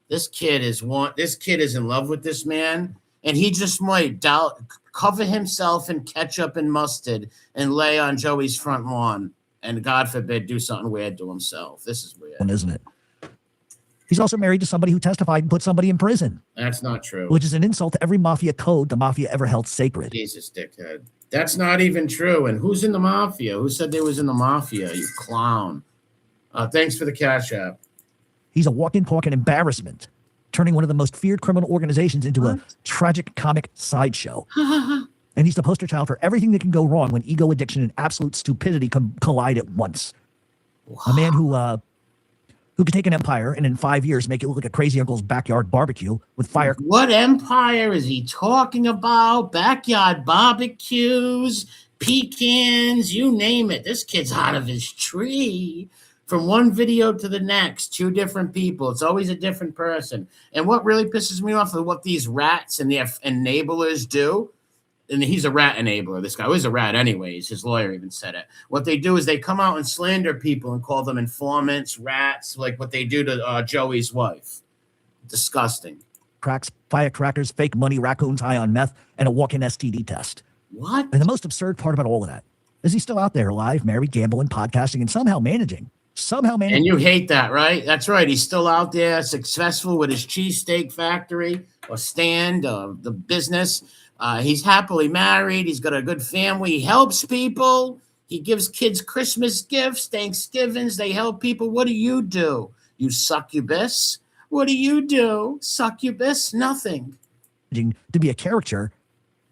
This kid is in love with this man, and he just might cover himself in ketchup and mustard and lay on Joey's front lawn. And God forbid, do something weird to himself. This is weird. Isn't it? He's also married to somebody who testified and put somebody in prison. That's not true. Which is an insult to every mafia code the mafia ever held sacred. Jesus, dickhead. That's not even true. And who's in the mafia? Who said they was in the mafia, you clown? Thanks for the cash app. He's a walk-in talk and embarrassment, turning one of the most feared criminal organizations into a tragic comic sideshow. And he's the poster child for everything that can go wrong when ego, addiction, and absolute stupidity collide at once. Wow. A man who could take an empire and in 5 years make it look like a crazy uncle's backyard barbecue with fire. What empire is he talking about? Backyard barbecues, pecans, you name it. This kid's out of his tree. From one video to the next, 2 different people. It's always a different person. And what really pisses me off is what these rats and their enablers do. And he's a rat enabler. This guy was a rat anyways. His lawyer even said it. What they do is they come out and slander people and call them informants, rats, like what they do to Joey's wife. Disgusting. Cracks, firecrackers, fake money, raccoons high on meth, and a walk-in STD test. What? And the most absurd part about all of that is he's still out there alive, married, gambling, podcasting, and somehow managing. And you hate that, right? That's right. He's still out there, successful with his cheesesteak factory or stand, the business. He's happily married. He's got a good family. He helps people. He gives kids Christmas gifts, Thanksgivings. They help people. What do? You succubus? What do? Succubus? Nothing. To be a caricature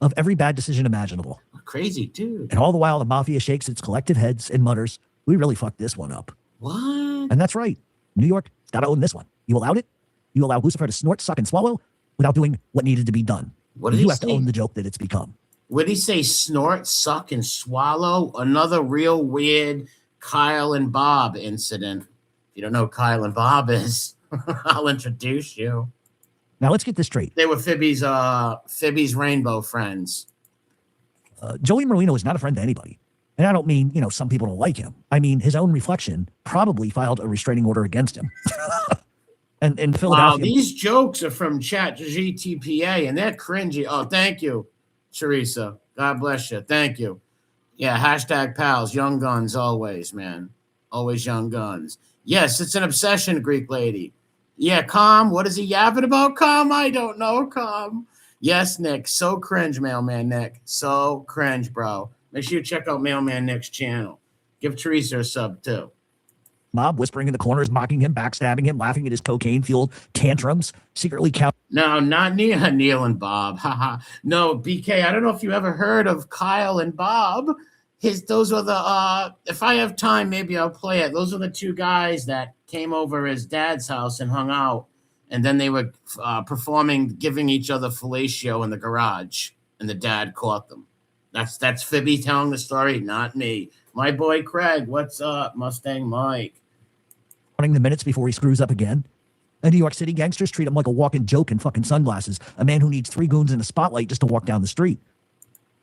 of every bad decision imaginable. Crazy dude. And all the while, the mafia shakes its collective heads and mutters, we really fucked this one up. What? And that's right. New York's got to own this one. You allowed it. You allow Lucifer to snort, suck, and swallow without doing what needed to be done. What did he have to own the joke that it's become. What did he say? Snort, suck, and swallow? Another real weird Kyle and Bob incident. If you don't know who Kyle and Bob is, I'll introduce you. Now let's get this straight. They were Fibby's rainbow friends. Joey Merlino is not a friend to anybody. And I don't mean, some people don't like him. I mean, his own reflection probably filed a restraining order against him. And in Philadelphia. Wow, these jokes are from ChatGTPA, and they're cringy. Oh, thank you, Teresa. God bless you. Thank you. Yeah, hashtag pals, young guns always, man. Always young guns. Yes, it's an obsession, Greek lady. Yeah, Calm. What is he yapping about, Calm? I don't know, Calm. Yes, Nick. So cringe, Mailman Nick. So cringe, bro. Make sure you check out Mailman Nick's channel. Give Teresa a sub, too. Mob whispering in the corners, mocking him, backstabbing him, laughing at his cocaine-fueled tantrums, secretly counting. No, not Neil and Bob. Haha. No, BK, I don't know if you ever heard of Kyle and Bob. Those were the, if I have time, maybe I'll play it. Those are the 2 guys that came over his dad's house and hung out. And then they were performing, giving each other fellatio in the garage. And the dad caught them. That's Fibby telling the story, not me. My boy Craig, what's up? Mustang Mike. running the minutes before he screws up again. And New York City gangsters treat him like a walking joke in fucking sunglasses, a man who needs 3 goons in a spotlight just to walk down the street.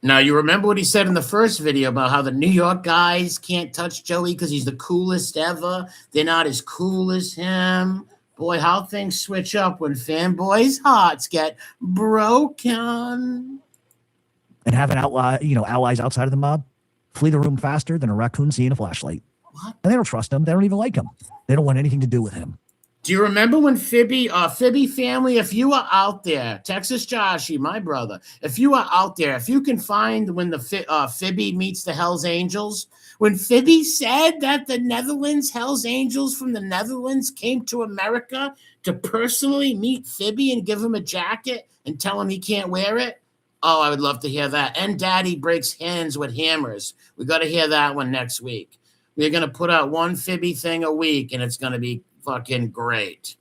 Now, you remember what he said in the first video about how the New York guys can't touch Joey because he's the coolest ever. They're not as cool as him. Boy, how things switch up when fanboys' hearts get broken. And having allies outside of the mob flee the room faster than a raccoon seeing a flashlight. What? And they don't trust him. They don't even like him. They don't want anything to do with him. Do you remember when Fibby family, if you are out there, Texas Joshy, my brother, if you are out there, if you can find when the Fibby meets the Hells Angels, when Fibby said that the Netherlands Hells Angels from the Netherlands came to America to personally meet Fibby and give him a jacket and tell him he can't wear it. Oh, I would love to hear that. And Daddy breaks hands with hammers. We got to hear that one next week. We're going to put out one Fibby thing a week, and it's going to be fucking great.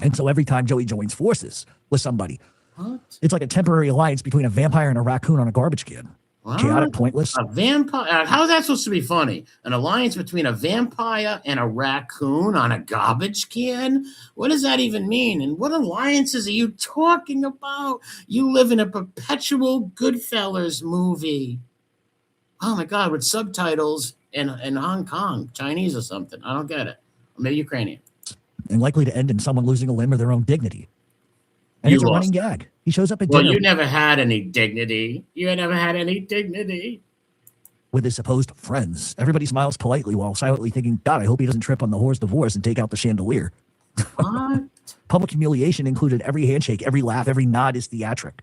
And so every time Joey joins forces with somebody, What? it's like a temporary alliance between a vampire and a raccoon on a garbage can. What? Chaotic, pointless. A vampire? How is that supposed to be funny? An alliance between a vampire and a raccoon on a garbage can? What does that even mean? And what alliances are you talking about? You live in a perpetual Goodfellas movie. Oh my God, with subtitles in Hong Kong, Chinese or something. I don't get it. Or maybe Ukrainian. And likely to end in someone losing a limb or their own dignity. And You it's a lost. running gag. He shows up at Well, dinner you never had any dignity. You never had any dignity. with his supposed friends. Everybody smiles politely while silently thinking, God, I hope he doesn't trip on the whore's divorce and take out the chandelier. What? Public humiliation included every handshake, every laugh, every nod is theatric.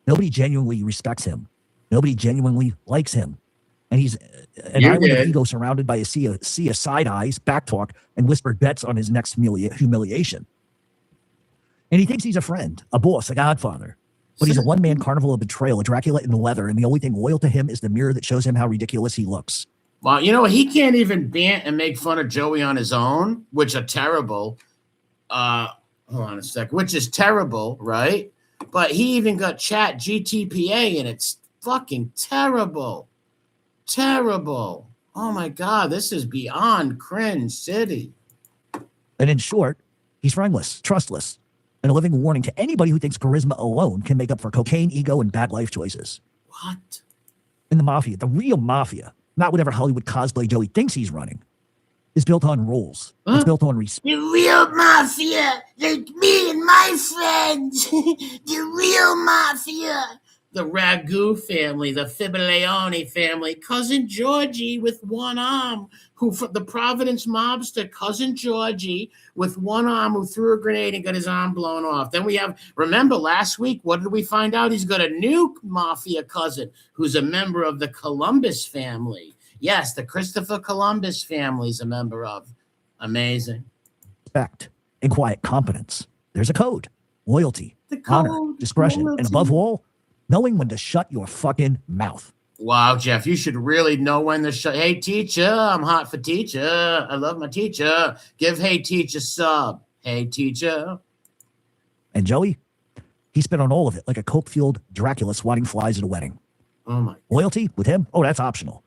Nobody genuinely respects him. Nobody genuinely likes him. And he's an You island of did. ego surrounded by a sea of side eyes, back talk, and whispered bets on his next humiliation. And he thinks he's a friend, a boss, a godfather. But he's a one-man carnival of betrayal, a Dracula in leather, and the only thing loyal to him is the mirror that shows him how ridiculous he looks. Well, you know, he can't even bant and make fun of Joey on his own, which are terrible. Hold on a sec, which is terrible, right? But he even got chat GTPA, and it's fucking terrible. Terrible. Oh my God, this is beyond cringe city. And in short, he's friendless, trustless, and a living warning to anybody who thinks charisma alone can make up for cocaine, ego, and bad life choices. What? And the mafia, the real mafia, not whatever Hollywood cosplay Joey thinks he's running, is built on rules. Huh? It's built on respect. The real mafia, like me and my friends. The real mafia. The Ragu family, the Fibby family, Cousin Georgie with one arm, the Providence mobster, Cousin Georgie with one arm who threw a grenade and got his arm blown off. Then we have, remember last week, what did we find out? He's got a new mafia cousin who's a member of the Columbus family. Yes, the Christopher Columbus family is a member of. Amazing. And quiet competence. There's a code. Loyalty, The code, honor, discretion, loyalty. and above all, knowing when to shut your fucking mouth. Wow, Jeff, you should really know when to shut. Hey, teacher, I'm hot for teacher. I love my teacher. Give Hey Teacher sub. Hey, teacher. And Joey, he spit on all of it like a coke-fueled Dracula swatting flies at a wedding. Oh, my. Loyalty with him? Oh, that's optional.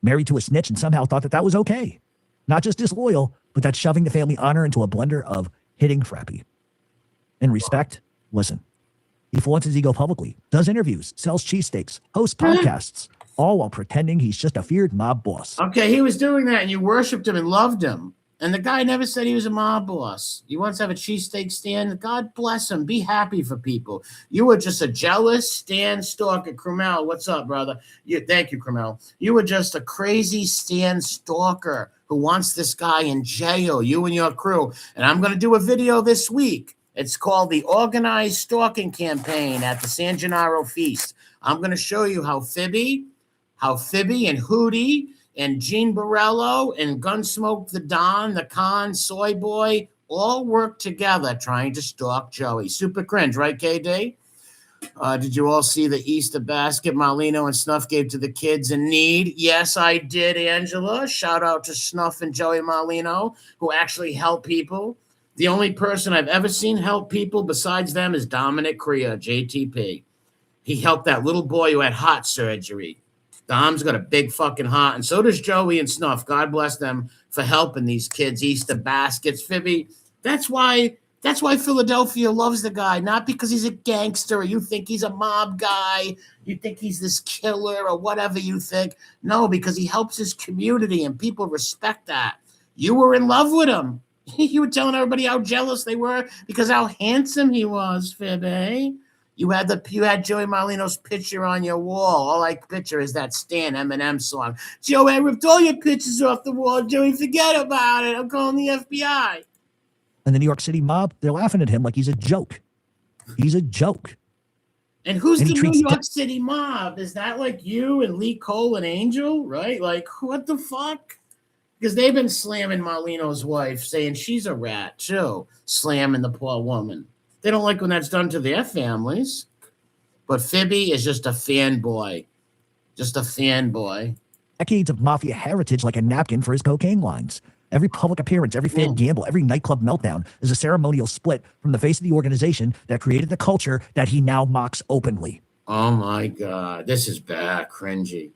Married to a snitch and somehow thought that was okay. Not just disloyal, but that's shoving the family honor into a blender of hitting frappy. And respect, listen. He flaunts his ego publicly, does interviews, sells cheesesteaks, hosts podcasts, all while pretending he's just a feared mob boss. Okay, he was doing that, and you worshipped him and loved him. And the guy never said he was a mob boss. He wants to have a cheesesteak stand. God bless him. Be happy for people. You were just a jealous Stan stalker. Krumel, what's up, brother? Thank you, Krumel. You were just a crazy Stan stalker who wants this guy in jail, you and your crew. And I'm going to do a video this week. It's called the Organized Stalking Campaign at the San Gennaro Feast. I'm going to show you how Fibby and Hootie and Gene Borello and Gunsmoke the Don, the Con, Soy Boy, all work together trying to stalk Joey. Super cringe, right, KD? Did you all see the Easter basket Merlino and Snuff gave to the kids in need? Yes, I did, Angela. Shout out to Snuff and Joey Merlino, who actually help people. The only person I've ever seen help people besides them is Dominic Crea, JTP. He helped that little boy who had heart surgery. Dom's got a big fucking heart, and so does Joey and Snuff. God bless them for helping these kids Easter baskets. Fibby, that's why Philadelphia loves the guy, not because he's a gangster or you think he's a mob guy, you think he's this killer or whatever you think. No, because he helps his community and people respect that. You were in love with him. You were telling everybody how jealous they were because how handsome he was, Fibby. You had Joey Merlino's picture on your wall. All I picture is that Stan Eminem song. Joey, I ripped all your pictures off the wall. Joey, forget about it. I'm calling the FBI. And the New York City mob, they're laughing at him like he's a joke. He's a joke. And who's the New York City mob? Is that like you and Lee Cole and Angel, right? Like, what the fuck? Because they've been slamming Merlino's wife, saying she's a rat, too. Slamming the poor woman. They don't like when that's done to their families. But Fibby is just a fanboy. Just a fanboy. Decades of mafia heritage like a napkin for his cocaine lines. Every public appearance, every fan gamble, every nightclub meltdown is a ceremonial split from the face of the organization that created the culture that he now mocks openly. Oh, my God. This is bad. Cringy.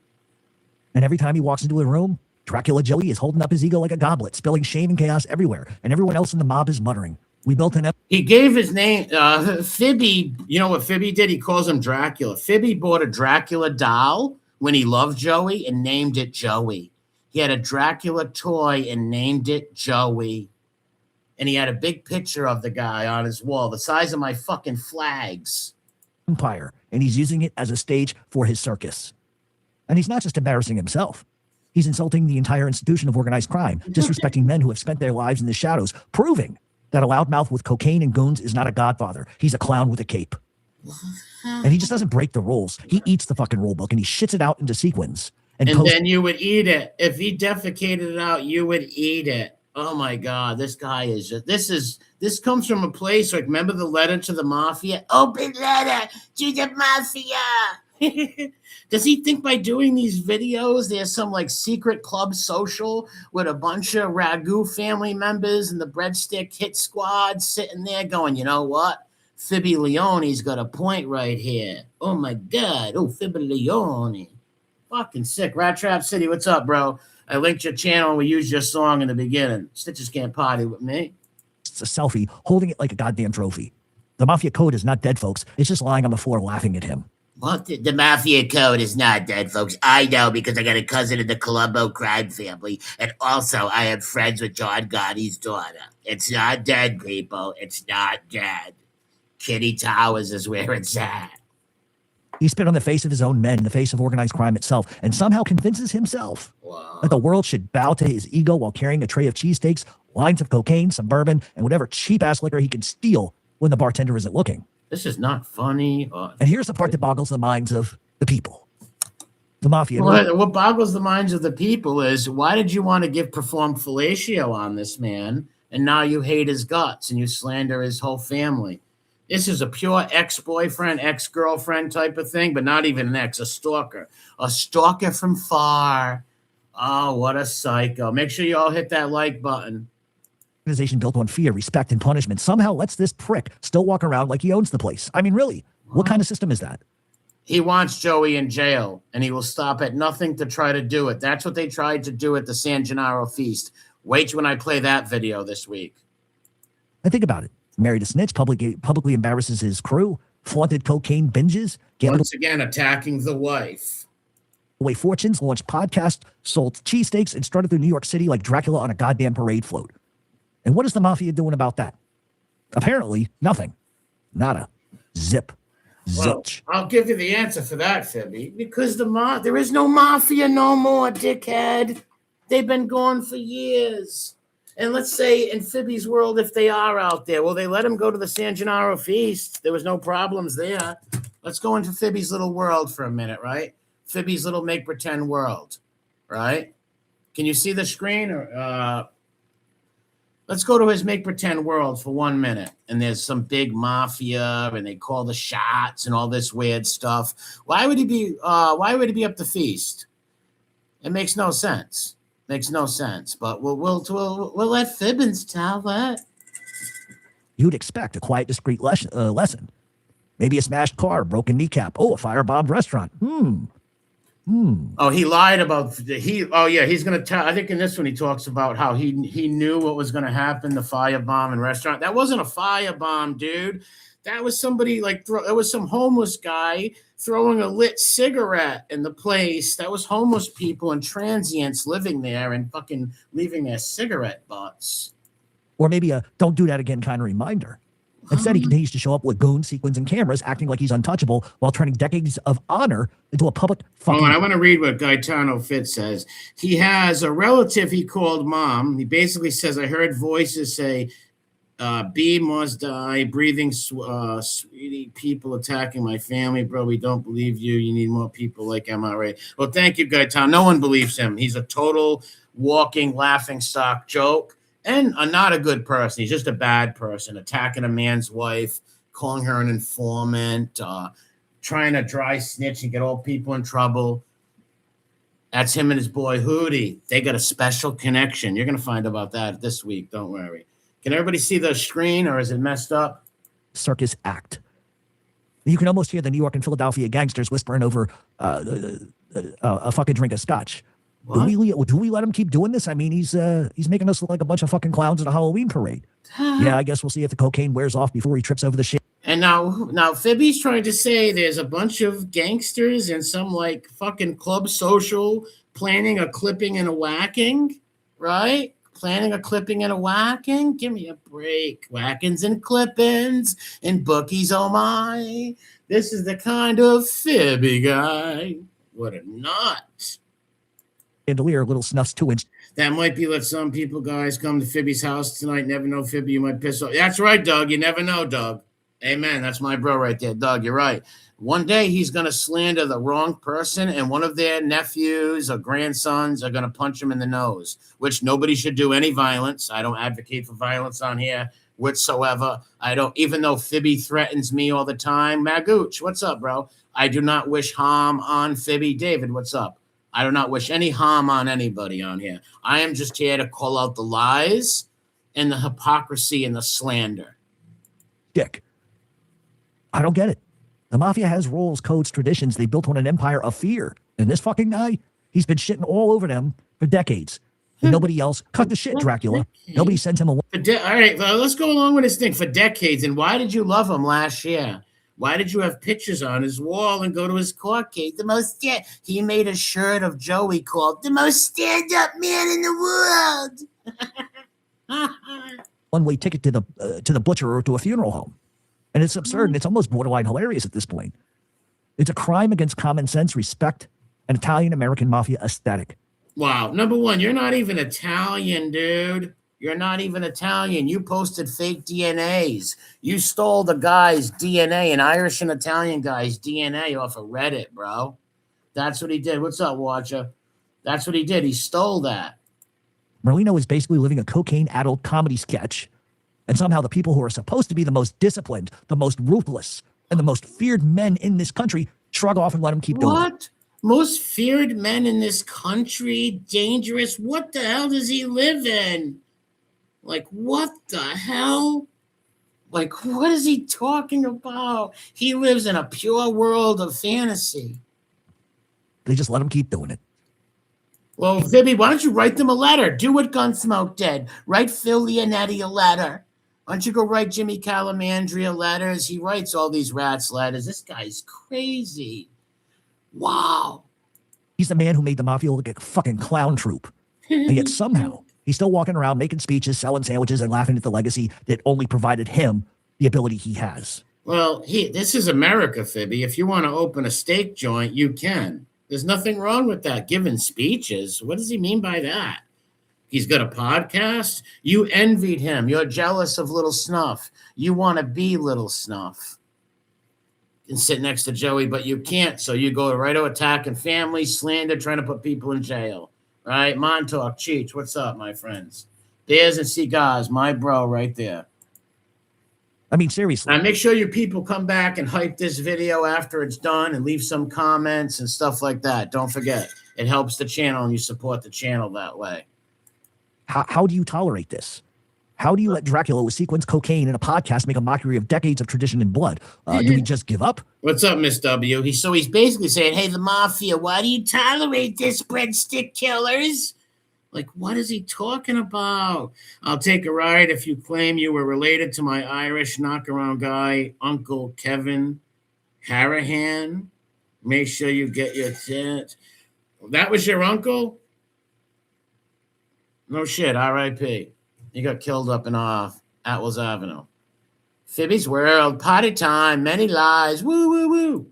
And every time he walks into a room, Dracula Joey is holding up his ego like a goblet, spilling shame and chaos everywhere. And everyone else in the mob is muttering. We built an... He gave his name, Fibby, you know what Fibby did? He calls him Dracula. Fibby bought a Dracula doll when he loved Joey and named it Joey. He had a Dracula toy and named it Joey. And he had a big picture of the guy on his wall, the size of my fucking flags. Empire, and he's using it as a stage for his circus. And he's not just embarrassing himself. He's insulting the entire institution of organized crime, disrespecting men who have spent their lives in the shadows, proving that a loudmouth with cocaine and goons is not a godfather. He's a clown with a cape. And he just doesn't break the rules. He eats the fucking rule book and he shits it out into sequins. And then you would eat it. If he defecated it out, you would eat it. Oh my God, this guy is just, this comes from a place like, remember the letter to the mafia? Open letter to the mafia. Does he think by doing these videos, there's some like secret club social with a bunch of Ragu family members and the breadstick hit squad sitting there going, you know what? Fibby Leone's got a point right here. Oh my God. Oh, Fibby Leone. Fucking sick. Rat Trap City, what's up, bro? I linked your channel and we used your song in the beginning. Stitches can't party with me. It's a selfie, holding it like a goddamn trophy. The Mafia Code is not dead, folks. It's just lying on the floor laughing at him. What? The Mafia Code is not dead, folks. I know because I got a cousin in the Colombo crime family. And also, I am friends with John Gotti's daughter. It's not dead, people. It's not dead. Kitty Towers is where it's at. He spit on the face of his own men, in the face of organized crime itself, and somehow convinces himself that the world should bow to his ego while carrying a tray of cheesesteaks, lines of cocaine, some bourbon, and whatever cheap-ass liquor he can steal when the bartender isn't looking. This is not funny. And here's the part that boggles the minds of the people. The Mafia. What boggles the minds of the people is, why did you want to perform fellatio on this man, and now you hate his guts and you slander his whole family? This is a pure ex-boyfriend, ex-girlfriend type of thing, but not even an ex, a stalker. A stalker from far. Oh, what a psycho. Make sure you all hit that like button. Organization built on fear, respect, and punishment somehow lets this prick still walk around like he owns the place. I mean, really, what kind of system is that? He wants Joey in jail, and he will stop at nothing to try to do it. That's what they tried to do at the San Gennaro feast. Wait when I play that video this week. I think about it. Married a snitch, publicly embarrasses his crew, flaunted cocaine binges, once again attacking the wife. Away fortunes, launched podcasts, sold cheesesteaks, and strutted through New York City like Dracula on a goddamn parade float. And what is the mafia doing about that? Apparently, nothing. Nada. Zip. Zilch. Well, I'll give you the answer for that, Fibby. Because there is no mafia no more, dickhead. They've been gone for years. And let's say in Fibby's world, if they are out there, will they let him go to the San Gennaro feast? There was no problems there. Let's go into Fibby's little world for a minute, right? Fibby's little make-pretend world, right? Can you see the screen? Or let's go to his make-pretend world for 1 minute. And there's some big mafia, and they call the shots and all this weird stuff. Why would he be up the feast? It makes no sense. Makes no sense, but we'll let Fibbins tell that. You'd expect a quiet, discreet lesson. Maybe a smashed car, broken kneecap. Oh, a firebombed restaurant. Oh, he lied about Oh yeah, he's gonna tell. I think in this one he talks about how he knew what was gonna happen. The firebomb in restaurant. That wasn't a firebomb, dude. That was somebody it was some homeless guy throwing a lit cigarette in the place. That was homeless people and transients living there and fucking leaving their cigarette butts. Or maybe a "don't do that again" kind of reminder. Instead, he continues to show up with goons, sequins, and cameras, acting like he's untouchable while turning decades of honor into a public fucking... I want to read what Gaetano Fitz says. He has a relative he called mom. He basically says, I heard voices say, B must die, breathing, sweetie, people attacking my family. Bro, we don't believe you. You need more people like MRA. Well, thank you, Gaetano. No one believes him. He's a total walking laughing stock joke. And not a good person. He's just a bad person, attacking a man's wife, calling her an informant, trying to dry snitch and get all people in trouble. That's him and his boy Hootie. They got a special connection. You're going to find about that this week. Don't worry. Can everybody see the screen, or is it messed up? Circus act. You can almost hear the New York and Philadelphia gangsters whispering over a fucking drink of scotch. What? Do we let him keep doing this? I mean, he's making us look like a bunch of fucking clowns at a Halloween parade. Yeah, I guess we'll see if the cocaine wears off before he trips over the shit. And now Fibby's trying to say there's a bunch of gangsters and some like fucking club social planning a clipping and a whacking, right? Planning a clipping and a whacking. Give me a break. Whackings and clippings and bookies, oh my. This is the kind of Fibby guy. What a nut. Chandelier, little snuffs 2-inch. That might be let some people, guys, come to Fibby's house tonight. Never know, Fibby, you might piss off. That's right, Doug. You never know, Doug. Amen. That's my bro right there, Doug. You're right. One day he's going to slander the wrong person, and one of their nephews or grandsons are going to punch him in the nose, which nobody should do any violence. I don't advocate for violence on here whatsoever. I don't, even though Fibby threatens me all the time. Magooch, what's up, bro? I do not wish harm on Fibby. David, what's up? I do not wish any harm on anybody on here. I am just here to call out the lies and the hypocrisy and the slander. Dick. I don't get it. The mafia has rules, codes, traditions. They built on an empire of fear. And this fucking guy, he's been shitting all over them for decades. And nobody else. Cut the shit, Dracula. Nobody sends him away. All right, well, let's go along with this thing for decades. And why did you love him last year? Why did you have pictures on his wall and go to his court case? He made a shirt of Joey called the most stand-up man in the world. One-way ticket to the butcher or to a funeral home. And it's absurd, and it's almost borderline hilarious at this point. It's a crime against common sense, respect, and Italian-American mafia aesthetic. Wow. Number one, you're not even Italian, dude. You're not even Italian. You posted fake DNAs. You stole the guy's DNA, an Irish and Italian guy's DNA off of Reddit, bro. That's what he did. What's up, Watcher? That's what he did. He stole that. Merlino is basically living a cocaine-addled comedy sketch. And somehow the people who are supposed to be the most disciplined, the most ruthless, and the most feared men in this country shrug off and let him keep doing it. What? Most feared men in this country? Dangerous? What the hell does he live in? Like, what the hell? Like, what is he talking about? He lives in a pure world of fantasy. They just let him keep doing it. Well, Fibby, why don't you write them a letter? Do what Gunsmoke did. Write Phil Leonetti a letter. Why don't you go write Jimmy Calamandria letters? He writes all these rats letters. This guy's crazy. Wow. He's the man who made the mafia look like a fucking clown troupe. And yet somehow he's still walking around making speeches, selling sandwiches, and laughing at the legacy that only provided him the ability he has. Well, this is America, Fibby. If you want to open a steak joint, you can. There's nothing wrong with that. Giving speeches. What does he mean by that? He's got a podcast. You envied him. You're jealous of Little Snuff. You want to be Little Snuff and sit next to Joey, but you can't. So you go right to attacking family, slander, trying to put people in jail. Right? Montauk, Cheech, what's up, my friends? Beers and cigars, my bro right there. I mean, seriously. Now, make sure you people come back and hype this video after it's done and leave some comments and stuff like that. Don't forget. It helps the channel and you support the channel that way. How do you tolerate this? How do you let Dracula with sequence cocaine in a podcast make a mockery of decades of tradition and blood? Do we just give up? What's up, Miss W? He's basically saying, hey, the mafia, why do you tolerate this, breadstick killers? Like, what is he talking about? I'll take a ride if you claim you were related to my Irish knockaround guy, Uncle Kevin Harahan. Make sure you get your tent. That was your uncle? No shit, R.I.P. He got killed up in Atwells Avenue. Fibby's World, party time, many lies, woo, woo, woo.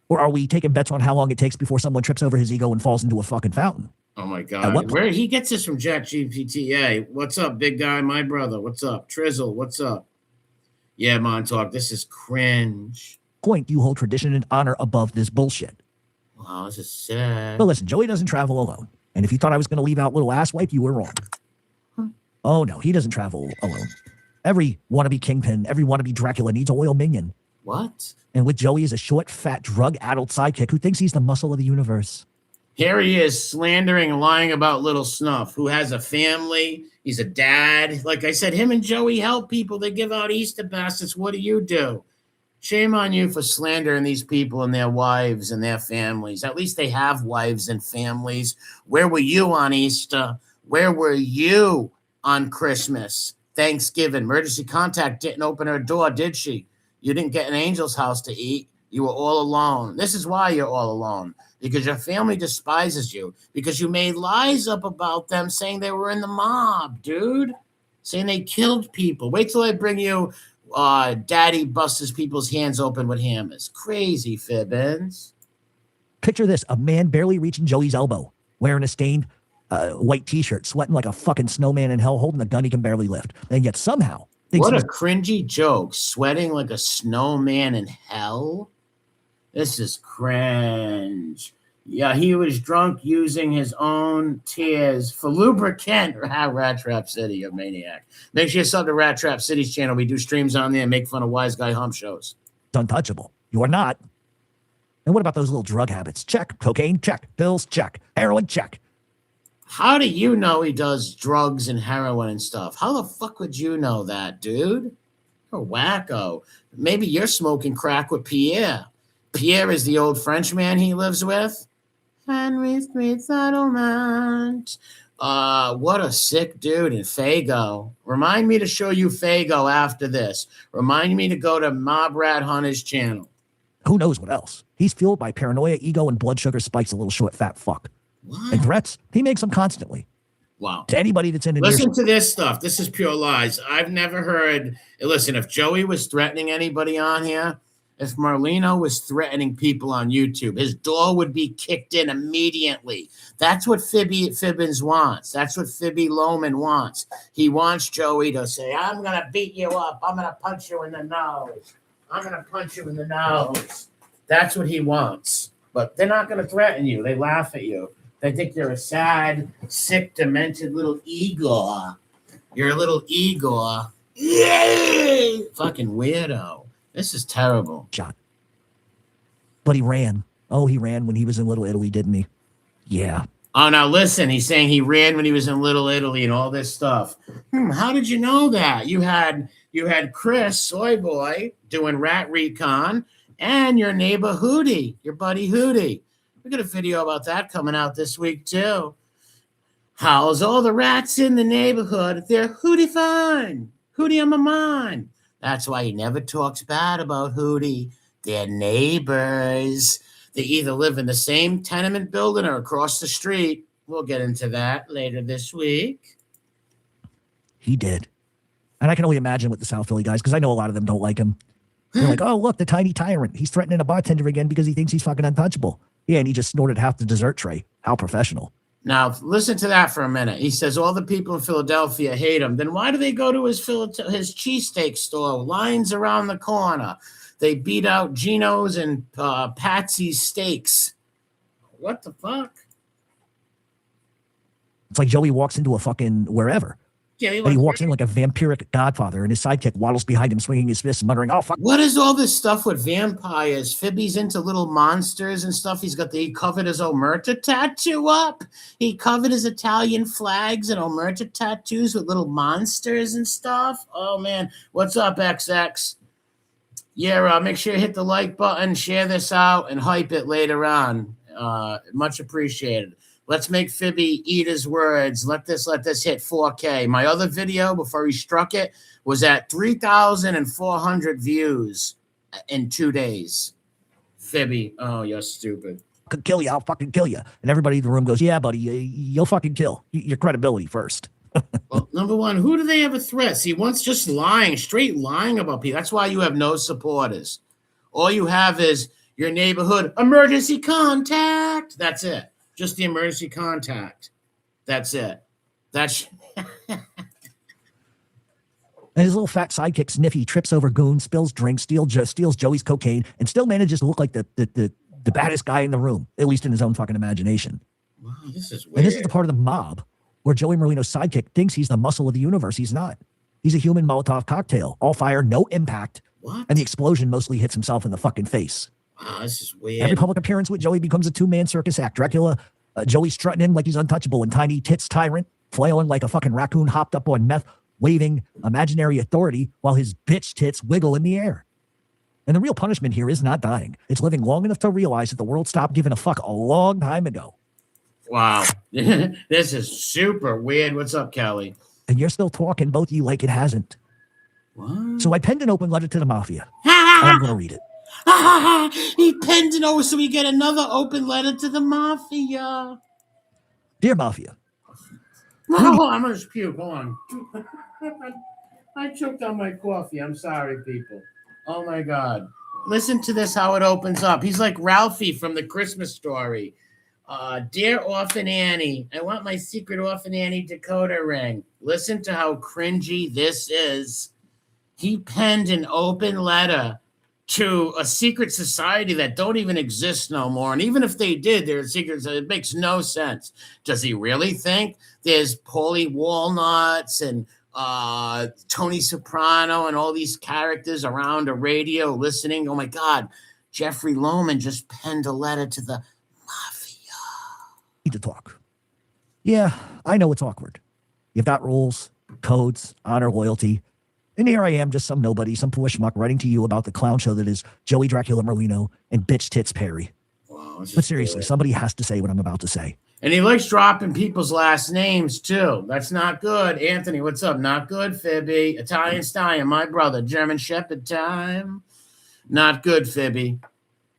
Or are we taking bets on how long it takes before someone trips over his ego and falls into a fucking fountain? Oh my God. Where he gets this from ChatGPT. What's up, big guy, my brother? What's up? Trizzle, what's up? Yeah, Montauk, this is cringe. Point, you hold tradition and honor above this bullshit. Wow, this is sad. But listen, Joey doesn't travel alone. And if you thought I was going to leave out little asswipe, you were wrong. Oh, no, he doesn't travel alone. Every wannabe kingpin, every wannabe Dracula needs a loyal minion. What? And with Joey is a short, fat, drug-addled sidekick who thinks he's the muscle of the universe. Here he is slandering and lying about Little Snuff, who has a family. He's a dad. Like I said, him and Joey help people. They give out Easter baskets. What do? Shame on you for slandering these people and their wives and their families. At least they have wives and families. Where were you on Easter? Where were you on Christmas? Thanksgiving? Emergency contact didn't open her door, did she? You didn't get an angel's house to eat. You were all alone. This is why you're all alone. Because your family despises you. Because you made lies up about them saying they were in the mob, dude. Saying they killed people. Wait till I bring you Daddy busts people's hands open with hammers. Crazy, Fibbins. Picture this. A man barely reaching Joey's elbow, wearing a stained white t-shirt, sweating like a fucking snowman in hell, holding a gun he can barely lift. And yet somehow... What a cringy joke. Sweating like a snowman in hell? This is cringe. Yeah, he was drunk using his own tears for lubricant. Rat Trap City, you maniac. Make sure you sub to Rat Trap City's channel. We do streams on there and make fun of wise guy hump shows. It's untouchable. You are not. And what about those little drug habits? Check. Cocaine? Check. Pills? Check. Heroin? Check. How do you know he does drugs and heroin and stuff? How the fuck would you know that, dude? You're a wacko. Maybe you're smoking crack with Pierre. Pierre is the old Frenchman he lives with. Henry Street Settlement. What a sick dude. And Fago. Remind me to show you Fago after this. Remind me to go to Mob Rat Hunter's channel. Who knows what else? He's fueled by paranoia, ego, and blood sugar spikes, a little short, fat fuck. What? And threats, he makes them constantly. Wow. To anybody that's in Listen to this stuff. This is pure lies. I've never heard. Listen, if Joey was threatening anybody on here, if Merlino was threatening people on YouTube, his door would be kicked in immediately. That's what Fibbins wants. That's what Fibby Loman wants. He wants Joey to say, I'm going to beat you up. I'm going to punch you in the nose. I'm going to punch you in the nose. That's what he wants. But they're not going to threaten you. They laugh at you. They think you're a sad, sick, demented little Igor. You're a little Igor. Yay! Fucking weirdo. This is terrible. Shot. But he ran. Oh, he ran when he was in Little Italy, didn't he? Yeah. Oh, now listen. He's saying he ran when he was in Little Italy and all this stuff. How did you know that? You had Chris, Soy Boy, doing rat recon, and your neighbor Hootie, your buddy Hootie. We got a video about that coming out this week, too. How's all the rats in the neighborhood? They're Hootie fine. Hootie on my mind. That's why he never talks bad about Hootie. They're neighbors. They either live in the same tenement building or across the street. We'll get into that later this week. He did. And I can only imagine with the South Philly guys, because I know a lot of them don't like him. They're like, oh, look, the tiny tyrant. He's threatening a bartender again because he thinks he's fucking untouchable. Yeah, and he just snorted half the dessert tray. How professional. Now, listen to that for a minute. He says all the people in Philadelphia hate him. Then why do they go to his cheesesteak store? Lines around the corner. They beat out Gino's and Patsy's steaks. What the fuck? It's like Joey walks into a fucking wherever. And he walks in like a vampiric godfather, and his sidekick waddles behind him, swinging his fists, muttering, "Oh fuck!" What is all this stuff with vampires? Fibby's into little monsters and stuff. He covered his Omerta tattoo up. He covered his Italian flags and Omerta tattoos with little monsters and stuff. Oh man, what's up, XX? Yeah, make sure you hit the like button, share this out, and hype it later on. Much appreciated. Let's make Fibby eat his words. Let this hit 4K. My other video before he struck it was at 3,400 views in 2 days. Fibby, oh, you're stupid. I'll kill you. I'll fucking kill you. And everybody in the room goes, "Yeah, buddy, you'll fucking kill. Your credibility first." Well, number one, who do they ever threat? See, once just straight lying about people. That's why you have no supporters. All you have is your neighborhood emergency contact. That's it. Just the emergency contact. That's it. That's And his little fat sidekick Sniffy trips over goons, spills drinks, steals Joey's cocaine, and still manages to look like the baddest guy in the room, at least in his own fucking imagination. Wow, this is weird. And this is the part of the mob where Joey Merlino's sidekick thinks he's the muscle of the universe. He's not. He's a human Molotov cocktail. All fire, no impact. What? And the explosion mostly hits himself in the fucking face. Wow, this is weird. Every public appearance with Joey becomes a two-man circus act. Dracula, Joey strutting in like he's untouchable, and Tiny Tits Tyrant flailing like a fucking raccoon hopped up on meth, waving imaginary authority while his bitch tits wiggle in the air. And the real punishment here is not dying. It's living long enough to realize that the world stopped giving a fuck a long time ago. Wow. This is super weird. What's up, Kelly? And you're still talking, both of you, like it hasn't. What? So I penned an open letter to the mafia. I'm going to read it. He penned it over so we get another open letter to the mafia. Dear Mafia. Oh, I'm going to puke. Hold on. I choked on my coffee. I'm sorry, people. Oh, my God. Listen to this, how it opens up. He's like Ralphie from the Christmas Story. Dear Orphan Annie, I want my secret Orphan Annie decoder ring. Listen to how cringy this is. He penned an open letter to a secret society that don't even exist no more. And even if they did, they're secrets. It makes no sense. Does he really think there's Paulie Walnuts and Tony Soprano and all these characters around a radio listening? Oh, my God. Jeffrey Lohman just penned a letter to the mafia. Need to talk. Yeah, I know it's awkward. You've got rules, codes, honor, loyalty. And here I am, just some nobody, some poor schmuck writing to you about the clown show that is Joey Dracula Merlino and Bitch Tits Perry. Wow, but seriously, somebody has to say what I'm about to say. And he likes dropping people's last names, too. That's not good. Anthony, what's up? Not good, Fibby. Italian Stallion, my brother. German Shepherd time. Not good, Fibby.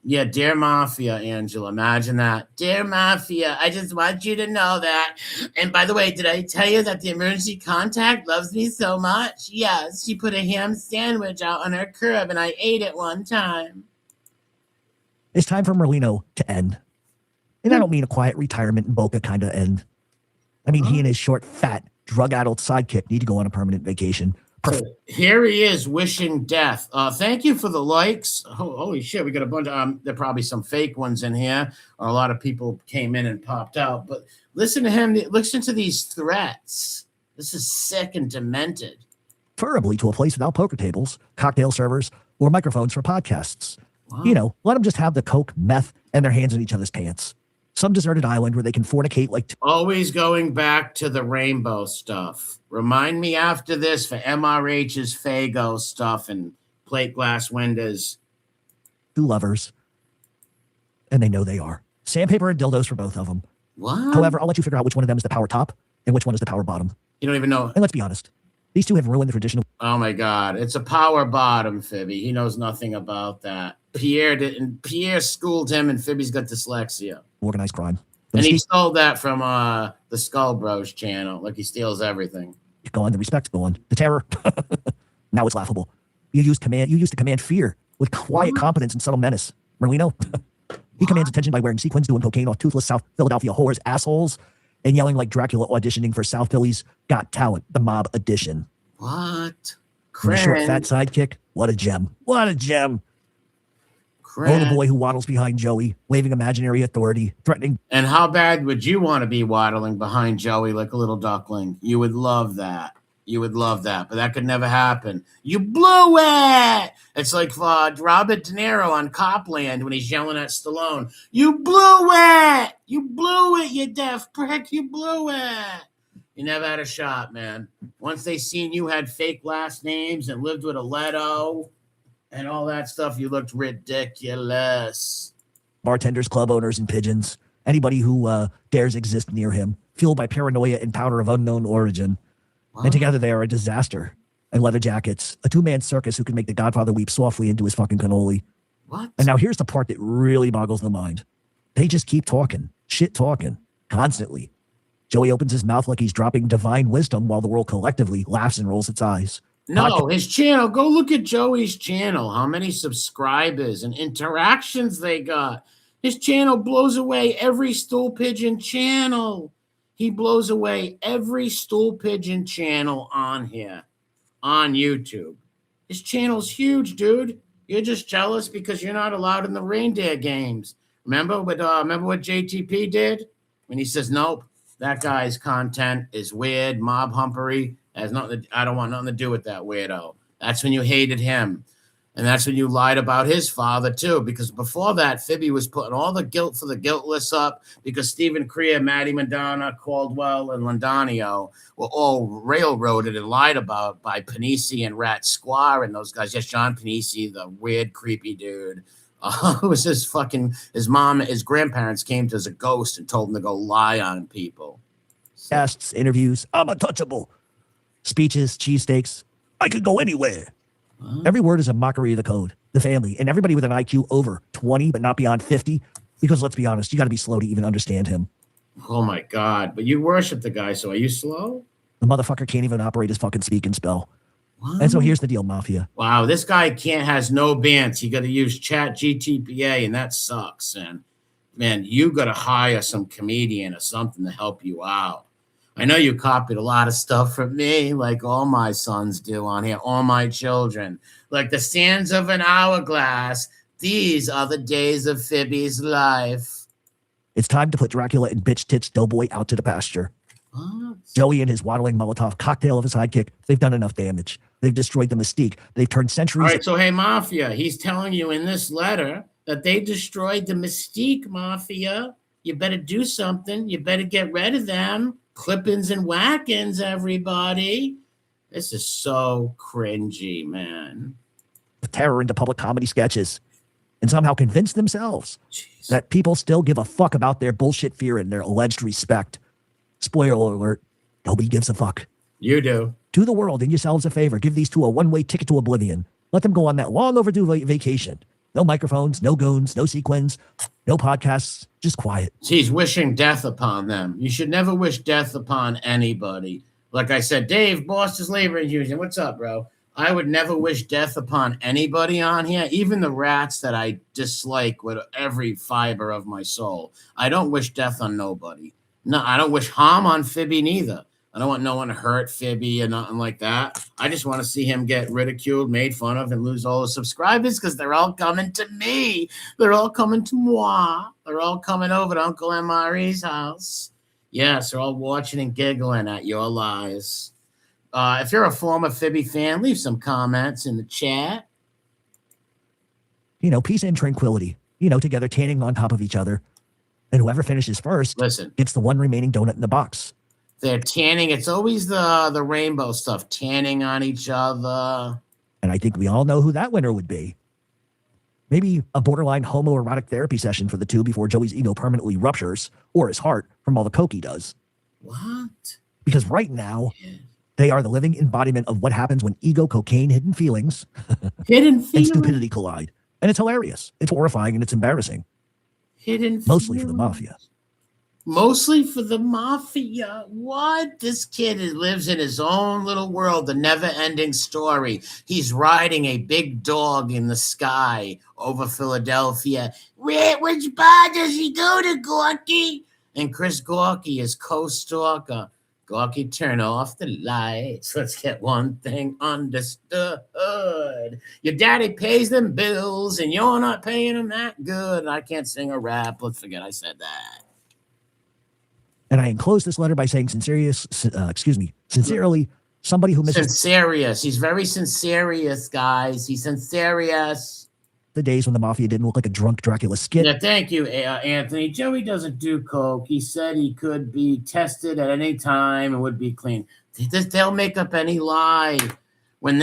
Yeah, Dear Mafia, Angela. Imagine that. Dear Mafia, I just want you to know that. And by the way, did I tell you that the emergency contact loves me so much? Yes, she put a ham sandwich out on her curb, and I ate it one time. It's time for Merlino to end. And I don't mean a quiet retirement in Boca kind of end. I mean, he and his short, fat, drug-addled sidekick need to go on a permanent vacation. So here he is wishing death. Thank you for the likes. Holy shit, we got a bunch of there are probably some fake ones in here, or a lot of people came in and popped out. But listen to him. Listen to these threats. This is sick and demented. Preferably to a place without poker tables, cocktail servers, or microphones for podcasts. Wow. You know, let them just have the coke, meth, and their hands in each other's pants. Some deserted island where they can fornicate like... Always going back to the rainbow stuff. Remind me after this for MRH's Fago stuff and plate glass windows. Two lovers. And they know they are. Sandpaper and dildos for both of them. What? However, I'll let you figure out which one of them is the power top and which one is the power bottom. You don't even know. And let's be honest. These two have ruined the traditional... Oh, my God. It's a power bottom, Fibby. He knows nothing about that. Pierre schooled him, and Fibby's got dyslexia. Organized crime. And he stole that from the Skull Bros channel. Like he steals everything. Gone. The respect's gone. The terror. Now it's laughable. You used to command fear with quiet competence and subtle menace. Merlino, he commands attention by wearing sequins, doing cocaine off toothless South Philadelphia whores' assholes, and yelling like Dracula auditioning for South Philly's Got Talent, the mob edition. What? The short, fat sidekick. What a gem. What a gem. Oh, the boy who waddles behind Joey, waving imaginary authority, threatening. And how bad would you want to be waddling behind Joey like a little duckling? You would love that. You would love that, but that could never happen. You blew it. It's like Robert De Niro on Copland when he's yelling at Stallone. You blew it. You blew it, you deaf prick. You blew it. You never had a shot, man. Once they seen you had fake last names and lived with a Leto and all that stuff, you looked ridiculous. Bartenders, club owners, and pigeons. Anybody who dares exist near him, fueled by paranoia and powder of unknown origin. Wow. And together they are a disaster. And leather jackets, a two-man circus who can make the Godfather weep softly into his fucking cannoli. What? And now here's the part that really boggles the mind. They just keep talking, shit talking, constantly. Joey opens his mouth like he's dropping divine wisdom while the world collectively laughs and rolls its eyes. No, his channel. Go look at Joey's channel. How many subscribers and interactions they got. His channel blows away every stool pigeon channel. He blows away every stool pigeon channel on here, on YouTube. His channel's huge, dude. You're just jealous because you're not allowed in the reindeer games. Remember what JTP did when he says, nope, that guy's content is weird, mob humpery. Has nothing. I don't want nothing to do with that weirdo. That's when you hated him. And that's when you lied about his father, too, because before that, Fibby was putting all the guilt for the guiltless up because Stephen Crea, Matty Madonna, Caldwell, and Londonio were all railroaded and lied about by Panisi and Rat Squaw and those guys. Yes, John Panisi, the weird, creepy dude. It was his mom, his grandparents came to as a ghost and told him to go lie on people. Casts, interviews, I'm untouchable. Speeches, cheesesteaks. I could go anywhere. Every word is a mockery of the code, the family, and everybody with an IQ over 20 but not beyond 50, because let's be honest, you got to be slow to even understand him. Oh, my God. But you worship the guy, so are you slow? The motherfucker can't even operate his fucking speak and spell. What? And so here's the deal, Mafia. Wow, this guy has no bands. He got to use Chat GTPA, and that sucks. And, man, you got to hire some comedian or something to help you out. I know you copied a lot of stuff from me, like all my sons do on here, all my children. Like the sands of an hourglass, these are the days of Fibby's life. It's time to put Dracula and bitch tits Doughboy out to the pasture. What? Joey and his waddling Molotov cocktail of a sidekick, they've done enough damage. They've destroyed the mystique. They've turned centuries... All right, so hey, Mafia, he's telling you in this letter that they destroyed the mystique, Mafia. You better do something. You better get rid of them. Clippings and whackings, everybody. This is so cringy, man. Terror into public comedy sketches and somehow convince themselves that people still give a fuck about their bullshit fear and their alleged respect. Spoiler alert, nobody gives a fuck. You do. Do the world and yourselves a favor. Give these two a one-way ticket to oblivion. Let them go on that long overdue vacation. No microphones, no goons, no sequins, no podcasts, just quiet. He's wishing death upon them. You should never wish death upon anybody. Like I said, Dave, Boston's Labor Union. What's up, bro? I would never wish death upon anybody on here, even the rats that I dislike with every fiber of my soul. I don't wish death on nobody. No, I don't wish harm on Fibby neither. I don't want no one to hurt Fibby or nothing like that. I just want to see him get ridiculed, made fun of, and lose all his subscribers because they're all coming to me. They're all coming to moi. They're all coming over to Uncle MRE's house. Yes, they're all watching and giggling at your lies. If you're a former Fibby fan, leave some comments in the chat. You know, peace and tranquility. You know, together tanning on top of each other. And whoever finishes first gets the one remaining donut in the box. They're tanning. It's always the rainbow stuff, tanning on each other. And I think we all know who that winner would be. Maybe a borderline homoerotic therapy session for the two before Joey's ego permanently ruptures, or his heart from all the coke he does. What? Because right now, they are the living embodiment of what happens when ego, cocaine, hidden feelings, and stupidity collide. And it's hilarious. It's horrifying and it's embarrassing. Mostly for the mafia. Mostly for the mafia. What? This kid lives in his own little world, the never-ending story. He's riding a big dog in the sky over Philadelphia. Which bar does he go to, Gorky? And Chris Gorky is co-stalker. Gorky, turn off the lights. Let's get one thing understood. Your daddy pays them bills, and you're not paying him that good. I can't sing a rap. Let's forget I said that. And I enclose this letter by saying sincerely, somebody who misses Sincerious. He's very sincerious, guys. He's sincerious. the days when the mafia didn't look like a drunk Dracula skit. Yeah, thank you, Anthony. Joey doesn't do coke. He said he could be tested at any time and would be clean. They'll make up any lie. When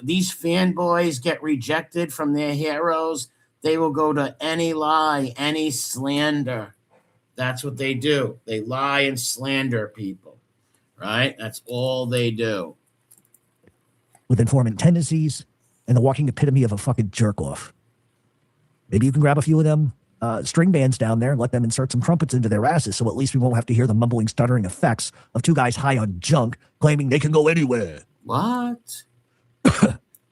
these fanboys get rejected from their heroes, they will go to any lie, any slander. That's what they do. They lie and slander people, right? That's all they do. With informant tendencies and the walking epitome of a fucking jerk off. Maybe you can grab a few of them string bands down there and let them insert some trumpets into their asses, so at least we won't have to hear the mumbling, stuttering effects of two guys high on junk claiming they can go anywhere. What?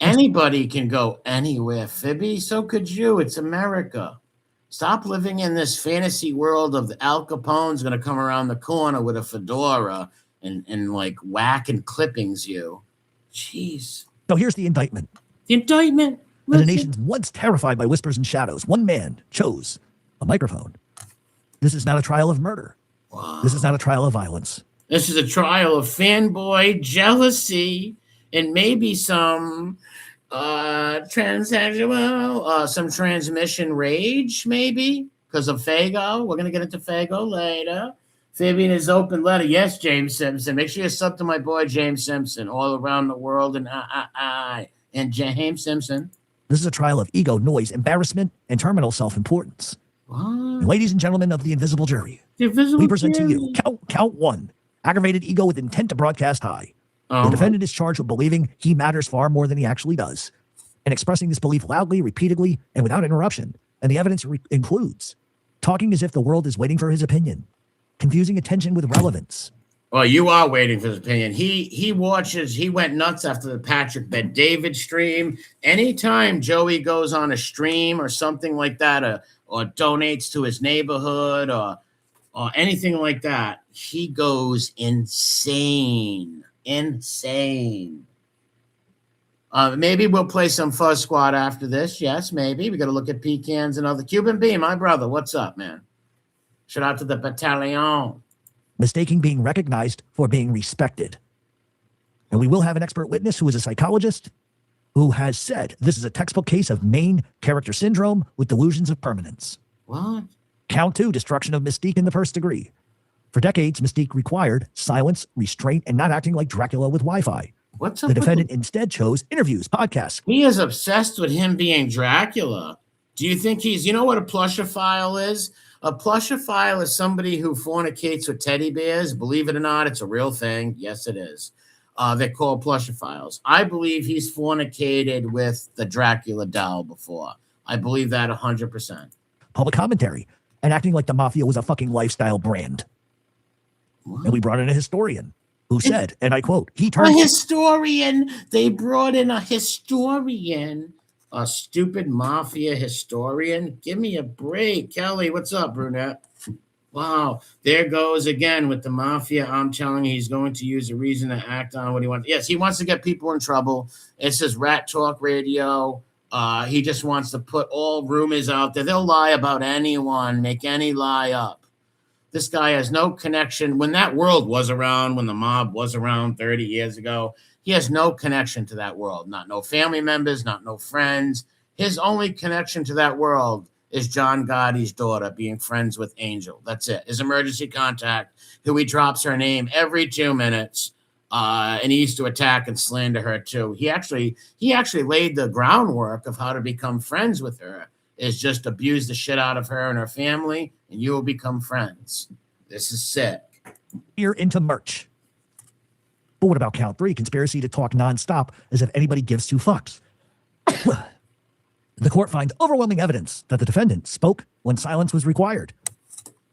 Anybody can go anywhere, Fibby. So could you. It's America. Stop living in this fantasy world of Al Capone's going to come around the corner with a fedora and like whack and clippings you. Jeez. So here's the indictment. The indictment. As a nation's once terrified by whispers and shadows, one man chose a microphone. This is not a trial of murder. Wow. This is not a trial of violence. This is a trial of fanboy jealousy and maybe some transsexual, some transmission rage, maybe because of Fago. We're gonna get into Fago later. Fibby in his open letter, yes, James Simpson. Make sure you sub to my boy James Simpson all around the world, and James Simpson. This is a trial of ego, noise, embarrassment, and terminal self-importance. And ladies and gentlemen of the invisible jury, we present to you count one: aggravated ego with intent to broadcast high. The defendant is charged with believing he matters far more than he actually does, and expressing this belief loudly, repeatedly, and without interruption. And the evidence includes talking as if the world is waiting for his opinion, confusing attention with relevance. Well, you are waiting for his opinion. He went nuts after the Patrick Bet David stream. Anytime Joey goes on a stream or something like that, or donates to his neighborhood or anything like that, he goes insane. Maybe we'll play some Fuzz Squad after this. Yes, maybe. We got to look at pecans and other. Cuban B, my brother. What's up, man? Shout out to the battalion. Mistaking being recognized for being respected. And we will have an expert witness who is a psychologist who has said this is a textbook case of main character syndrome with delusions of permanence. What? Count 2, destruction of Mystique in the first degree. For decades, Mystique required silence, restraint, and not acting like Dracula with Wi-Fi. What's up? The defendant instead chose interviews, podcasts. He is obsessed with him being Dracula. Do you think you know what a plushophile is? A plushophile is somebody who fornicates with teddy bears. Believe it or not, it's a real thing. Yes, it is. They're called plushophiles. I believe he's fornicated with the Dracula doll before. I believe that 100%. Public commentary and acting like the mafia was a fucking lifestyle brand. What? And we brought in a historian who said, and I quote, he turned... A historian. They brought in a historian. A stupid mafia historian? Give me a break. Kelly, what's up, brunette? Wow, there goes again with the mafia. I'm telling you, he's going to use a reason to act on what he wants. Yes, he wants to get people in trouble. It's his Rat Talk Radio. He just wants to put all rumors out there. They'll lie about anyone, make any lie up. This guy has no connection. When that world was around, when the mob was around 30 years ago, he has no connection to that world. Not no family members, not no friends. His only connection to that world is John Gotti's daughter being friends with Angel. That's it. His emergency contact, who he drops her name every 2 minutes. And he used to attack and slander her too. He actually laid the groundwork of how to become friends with her, is just abuse the shit out of her and her family, and you will become friends. This is sick. You're into merch. But what about count 3? Conspiracy to talk nonstop as if anybody gives two fucks. The court finds overwhelming evidence that the defendant spoke when silence was required.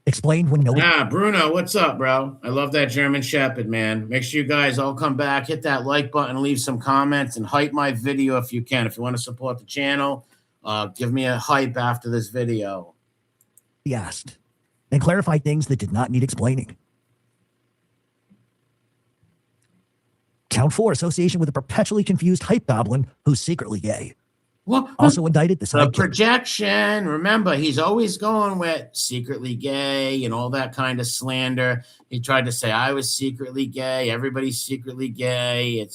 Explained when nobody... Bruno, what's up, bro? I love that German Shepherd, man. Make sure you guys all come back, hit that like button, leave some comments, and hype my video if you can. If you want to support the channel, give me a hype after this video. He asked, and clarified things that did not need explaining. Count 4, association with a perpetually confused hype goblin who's secretly gay. Well, Also indicted the the sidekick. projection. Remember, he's always going with secretly gay and all that kind of slander. He tried to say I was secretly gay. Everybody's secretly gay.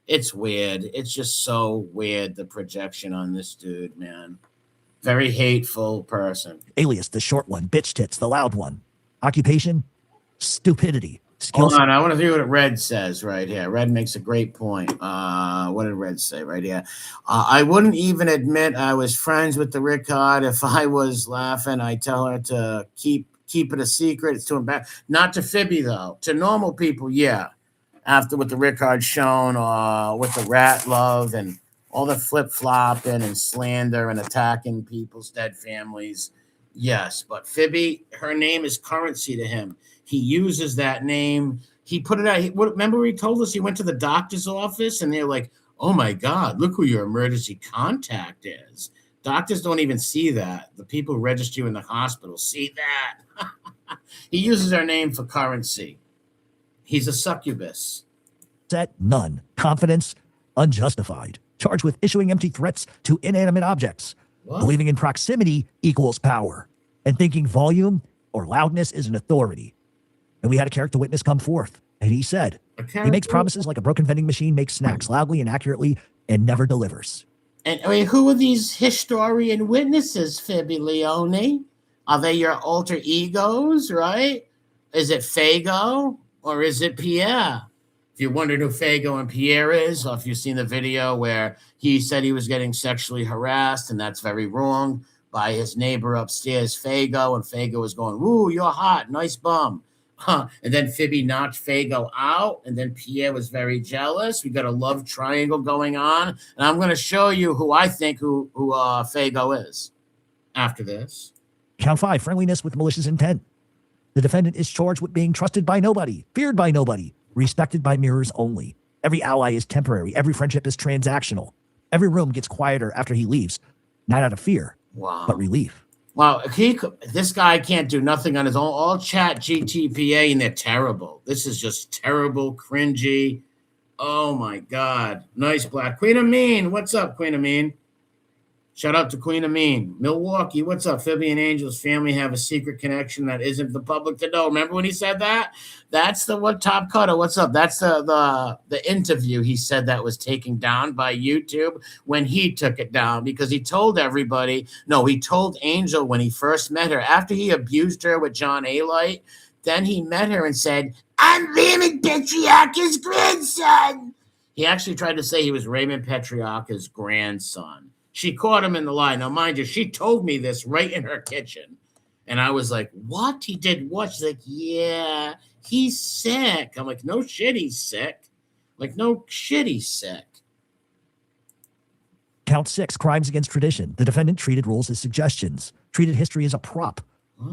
It's weird. It's just so weird. The projection on this dude, man. Very hateful person. Alias, the short one. Bitch tits, the loud one. Occupation, stupidity. Hold on, I want to see what Red says right here. Red makes a great point. What did Red say right here? I wouldn't even admit I was friends with the Rickard. If I was laughing, I tell her to keep it a secret. It's too embarrassing. Not to Fibby, though. To normal people, yeah. After with the Rickard shown, with the rat love and all the flip-flopping and slander and attacking people's dead families, yes. But Fibby, her name is currency to him. He uses that name. He put it out. Remember he told us he went to the doctor's office and they're like, oh my God, look who your emergency contact is. Doctors don't even see that. The people who register you in the hospital see that. He uses our name for currency. He's a succubus. Set, none. Confidence, unjustified. Charged with issuing empty threats to inanimate objects. What? Believing in proximity equals power. And thinking volume or loudness is an authority. And we had a character witness come forth. And he said, he makes promises like a broken vending machine makes snacks loudly and accurately and never delivers. And I mean, who are these historian witnesses, Fibby Leone? Are they your alter egos, right? Is it Fago or is it Pierre? If you're wondering who Fago and Pierre is, or if you've seen the video where he said he was getting sexually harassed, and that's very wrong, by his neighbor upstairs, Fago, and Fago was going, ooh, you're hot, nice bum. Huh. And then Fibby knocked Fago out, and then Pierre was very jealous. We got a love triangle going on, and I'm going to show you who I think who Fago is after this. Count 5, friendliness with malicious intent. The defendant is charged with being trusted by nobody, feared by nobody, respected by mirrors only. Every ally is temporary. Every friendship is transactional. Every room gets quieter after he leaves, not out of fear, but relief. Wow, this guy can't do nothing on his own. All chat GTPA, and they're terrible. This is just terrible, cringy. Oh, my God. Nice black. Queen Amin, what's up, Queen Amin? Shout out to Queen Amin. Milwaukee, what's up? Fibby and Angel's family have a secret connection that isn't the public to know. Remember when he said that? That's the what Top Cutter. What's up? That's the interview he said that was taken down by YouTube when he took it down because he told everybody. No, he told Angel when he first met her after he abused her with John A-Light. Then he met her and said, "I'm Raymond Petriarca's grandson." He actually tried to say he was Raymond Petriarca's grandson. She caught him in the lie. Now, mind you, she told me this right in her kitchen. And I was like, what? He did what? She's like, yeah, he's sick. I'm like, no shit, he's sick. Like, no shit, he's sick. Count 6, crimes against tradition. The defendant treated rules as suggestions, treated history as a prop,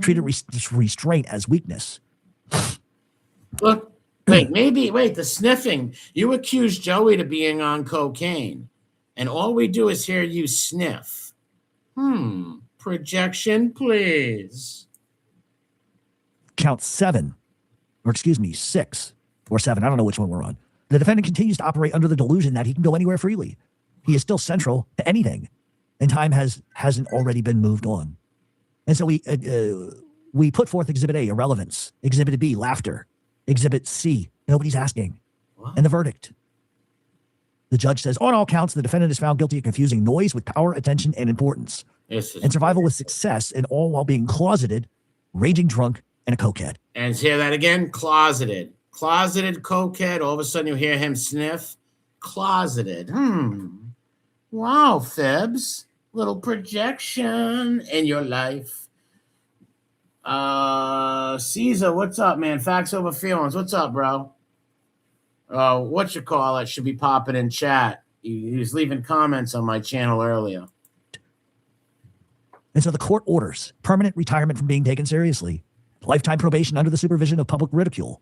treated restraint as weakness. Look, wait, the sniffing. You accused Joey of being on cocaine. And all we do is hear you sniff. Projection, please. Count 6 or 7. I don't know which one we're on. The defendant continues to operate under the delusion that he can go anywhere freely. He is still central to anything, and time hasn't already been moved on. And so we put forth Exhibit A, irrelevance. Exhibit B, laughter. Exhibit C, nobody's asking. What? And the verdict. The judge says, on all counts, the defendant is found guilty of confusing noise with power, attention, and importance, and survival with success, and all while being closeted, raging drunk, and a cokehead. And hear that again? Closeted. Closeted cokehead. All of a sudden you hear him sniff. Closeted. Wow, Fibs. Little projection in your life. Caesar, what's up, man? Facts over feelings. What's up, bro? It should be popping in chat. He was leaving comments on my channel earlier. And so the court orders permanent retirement from being taken seriously, lifetime probation under the supervision of public ridicule,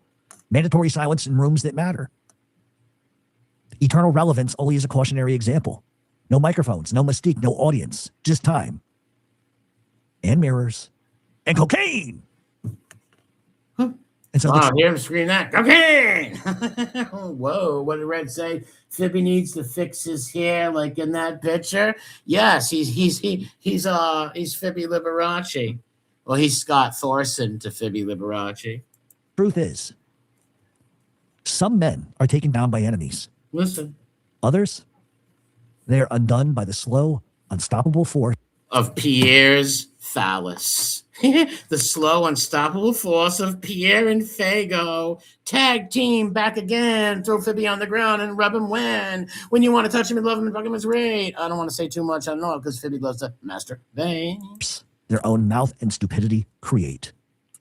mandatory silence in rooms that matter, eternal relevance only as a cautionary example, no microphones, no mystique, no audience, just time and mirrors and cocaine. And so wow, hear him scream that. Cocaine! Whoa, what did Red say? Fibby needs to fix his hair like in that picture. Yes, he's Fibby Liberace. Well, he's Scott Thorson to Fibby Liberace. truth is, some men are taken down by enemies. Listen. Others, they are undone by the slow, unstoppable force of Pierre's phallus. The slow, unstoppable force of Pierre and Fago. Tag team back again. Throw Fibby on the ground and rub him when you want to touch him and love him and fuck him is great. I don't want to say too much. I know because Fibby loves to masturbate. Their own mouth and stupidity create.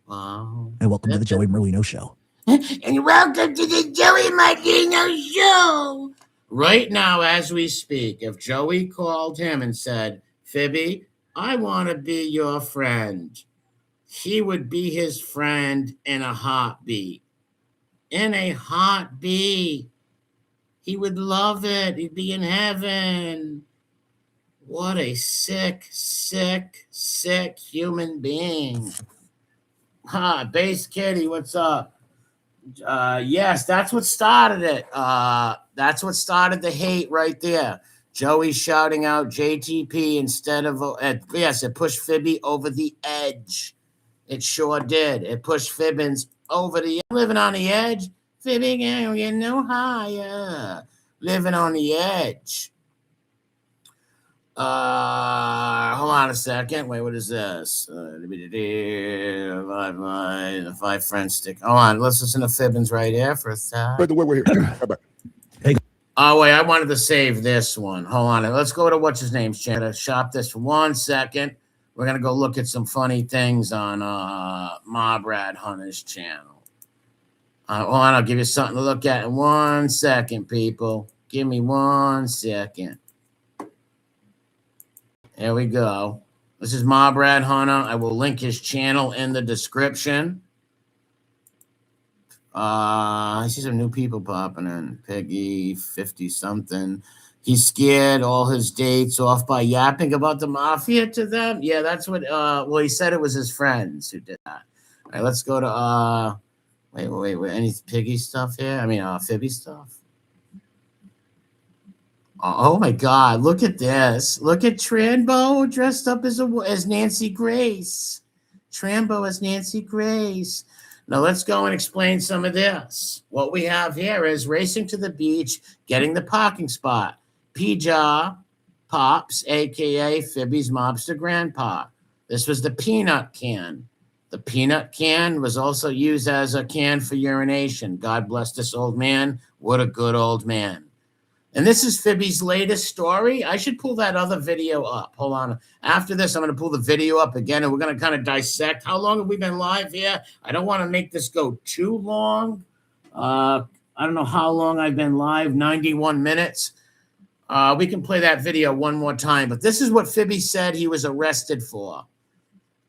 Wow. And welcome to the Joey Merlino Show. And welcome to the Joey Merlino Show. Right now, as we speak, if Joey called him and said, Fibby, I want to be your friend, he would be his friend in a heartbeat. In a heartbeat. He would love it. He'd be in heaven. What a sick, sick, sick human being. Bass Kitty, what's up? Yes, that's what started it. That's what started the hate right there. Joey shouting out JTP instead of, yes, it pushed Fibby over the edge. It sure did. It pushed Fibbins over the living on the edge. Fibby can't get no higher. Living on the edge. Hold on a second. Wait, what is this? The five friends stick. Hold on. Let's listen to Fibbins right here for a second. Wait, we're here. How about? Oh, wait, I wanted to save this one. Hold on. Let's go to what's his name's channel. Shop this for 1 second. We're going to go look at some funny things on Brad Hunter's channel. Hold on. I'll give you something to look at in 1 second, people. Give me 1 second. There we go. This is Brad Hunter. I will link his channel in the description. I see some new people popping in. Peggy, 50-something. He's scared all his dates off by yapping about the mafia to them. Yeah, that's what, well, he said it was his friends who did that. All right, let's go to, wait. Any Piggy stuff here? I mean, Fibby stuff. Oh my God! Look at this. Look at Trambo dressed up as Nancy Grace. Trambo as Nancy Grace. Now let's go and explain some of this. What we have here is racing to the beach, getting the parking spot. P-Jaw Pops, aka Fibby's mobster grandpa. This was the peanut can. The peanut can was also used as a can for urination. God bless this old man. What a good old man. And this is Fibby's latest story. I should pull that other video up. Hold on. After this, I'm going to pull the video up again, and we're going to kind of dissect. How long have we been live here? I don't want to make this go too long. I don't know how long I've been live, 91 minutes. We can play that video one more time. But this is what Fibby said he was arrested for.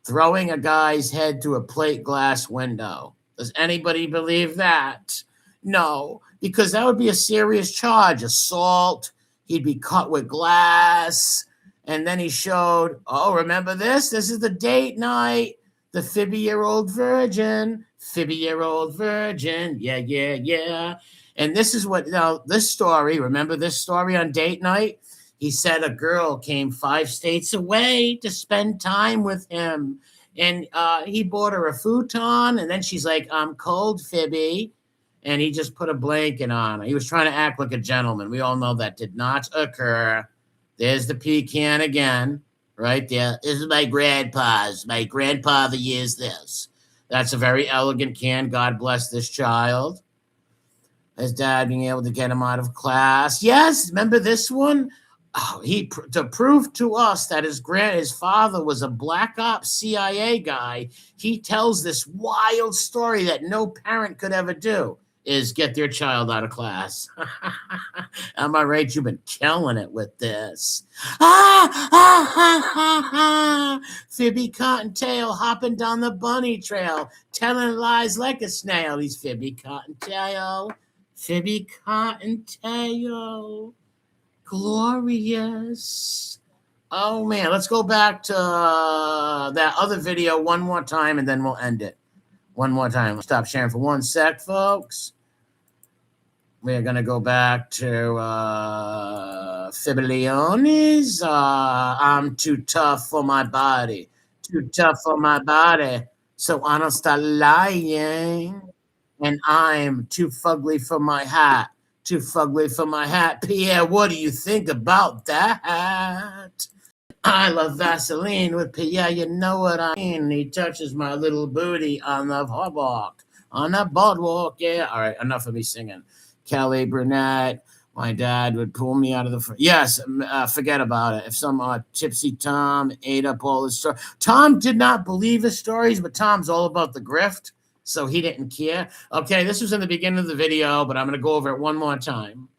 Throwing a guy's head through a plate glass window. Does anybody believe that? No, because that would be a serious charge. Assault. He'd be cut with glass. And then he showed, oh, remember this? This is the date night. The Fibby-year-old virgin. Fibby-year-old virgin. Yeah. And this is what, now, this story, remember this story on date night? He said a girl came 5 states away to spend time with him. And he bought her a futon. And then she's like, I'm cold, Fibby. And he just put a blanket on her. He was trying to act like a gentleman. We all know that did not occur. There's the pecan again, right there. This is my grandpa's. My grandfather used this. That's a very elegant can. God bless this child. His dad being able to get him out of class. Yes, remember this one? Oh, to prove to us that his father was a black ops CIA guy, he tells this wild story that no parent could ever do. Is get their child out of class. Am I right? You've been killing it with this. Fibby Cottontail hopping down the bunny trail, telling lies like a snail. He's Fibby Cottontail. Fibby Cottontail. Glorious. Oh, man. Let's go back to that other video one more time, and then we'll end it. One more time. Stop sharing for 1 sec, folks. We're going to go back to Fibby. I'm too tough for my body. Too tough for my body. So I don't start lying. And I'm too fugly for my hat. Too fugly for my hat. Pierre, what do you think about that? I love Vaseline with Pierre, you know what I mean. He touches my little booty on the boardwalk. On the boardwalk, yeah. All right, enough of me singing. Kelly Burnett, my dad would pull me out of the... Yes, forget about it. If some tipsy Tom ate up all his stories. Tom did not believe his stories, but Tom's all about the grift, so he didn't care. Okay, this was in the beginning of the video, but I'm going to go over it one more time.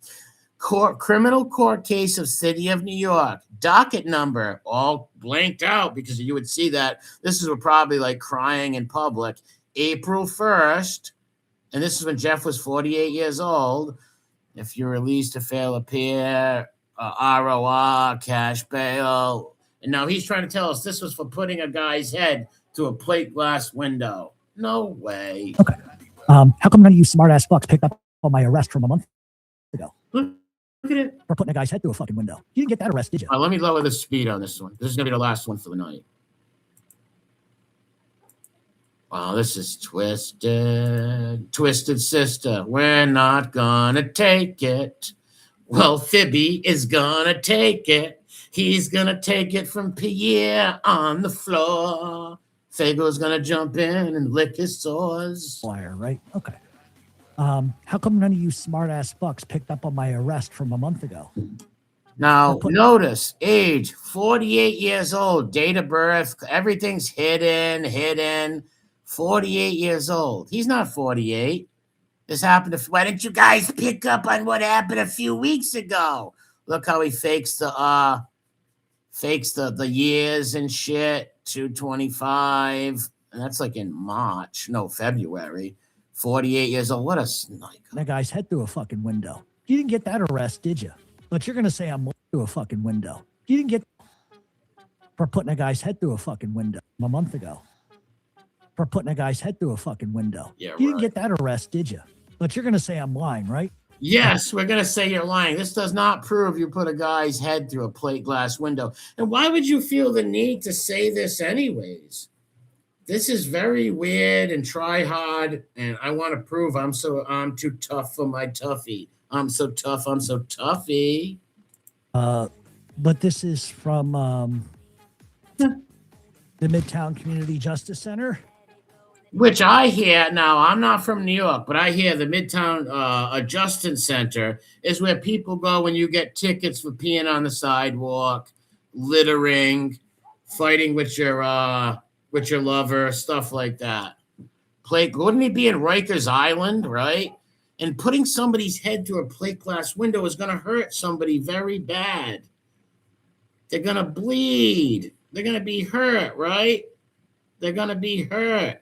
Criminal court case of City of New York. Docket number, all blanked out because you would see that. This is probably like crying in public. April 1st, and this is when Jeff was 48 years old. If you're released to fail appear, ROR, cash bail. And now he's trying to tell us this was for putting a guy's head through a plate glass window. No way. Okay. How come none of you smart-ass fucks picked up on my arrest from a month ago? Look at it. For putting a guy's head through a fucking window. You didn't get that arrest, did you? Let me lower the speed on this one. This is going to be the last one for the night. Wow, this is twisted. Twisted sister, we're not gonna take it. Well, Fibby is gonna take it. He's gonna take it from Pierre on the floor. Fago's gonna jump in and lick his sores. Liar, right? Okay. How come none of you smart-ass fucks picked up on my arrest from a month ago? Now, notice, age, 48 years old, date of birth, everything's hidden. 48 years old. He's not 48. This happened. Why didn't you guys pick up on what happened a few weeks ago? Look how he fakes the years and shit. 225, and that's like in March, no, February. 48 years old. What a sniper. That guy's head through a fucking window. You didn't get that arrest, did you? But you're gonna say I'm through a fucking window. You didn't get for putting a guy's head through a fucking window a month ago. For putting a guy's head through a fucking window. Yeah, you didn't get that arrest, did you? But you're going to say I'm lying, right? Yes, we're going to say you're lying. This does not prove you put a guy's head through a plate glass window. And why would you feel the need to say this anyways? This is very weird and try hard, and I want to prove I'm too tough for my toughie. I'm so tough, I'm so toughy. But this is from the Midtown Community Justice Center. Which I hear, now I'm not from New York, but I hear the Midtown Adjustance Center is where people go when you get tickets for peeing on the sidewalk, littering, fighting with your lover, stuff like that. Wouldn't he be in Rikers Island, right? And putting somebody's head through a plate glass window is going to hurt somebody very bad. They're going to bleed. They're going to be hurt, right? They're going to be hurt.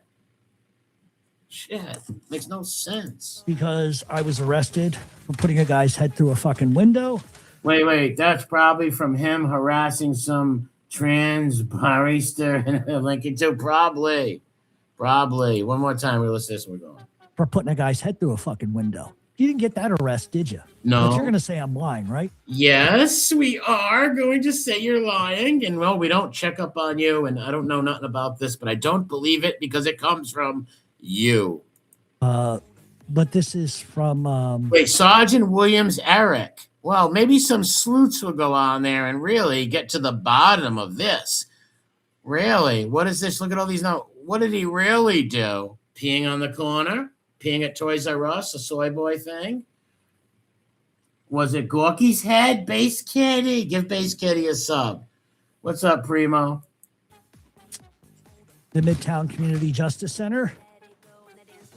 Shit, makes no sense. Because I was arrested for putting a guy's head through a fucking window. Wait, that's probably from him harassing some trans barista in Lincoln too. Probably. One more time, we'll listen to this, we're going. For putting a guy's head through a fucking window. You didn't get that arrest, did you? No. But you're going to say I'm lying, right? Yes, we are going to say you're lying. And, well, we don't check up on you, and I don't know nothing about this, but I don't believe it because it comes from you. But this is from... Wait, Sergeant Williams Eric. Well, maybe some sleuths will go on there and really get to the bottom of this. Really? What is this? Look at all these now. What did he really do? Peeing on the corner? Peeing at Toys R Us, a soy boy thing? Was it Gorky's head? Base Kitty? Give Base Kitty a sub. What's up, Primo? The Midtown Community Justice Center.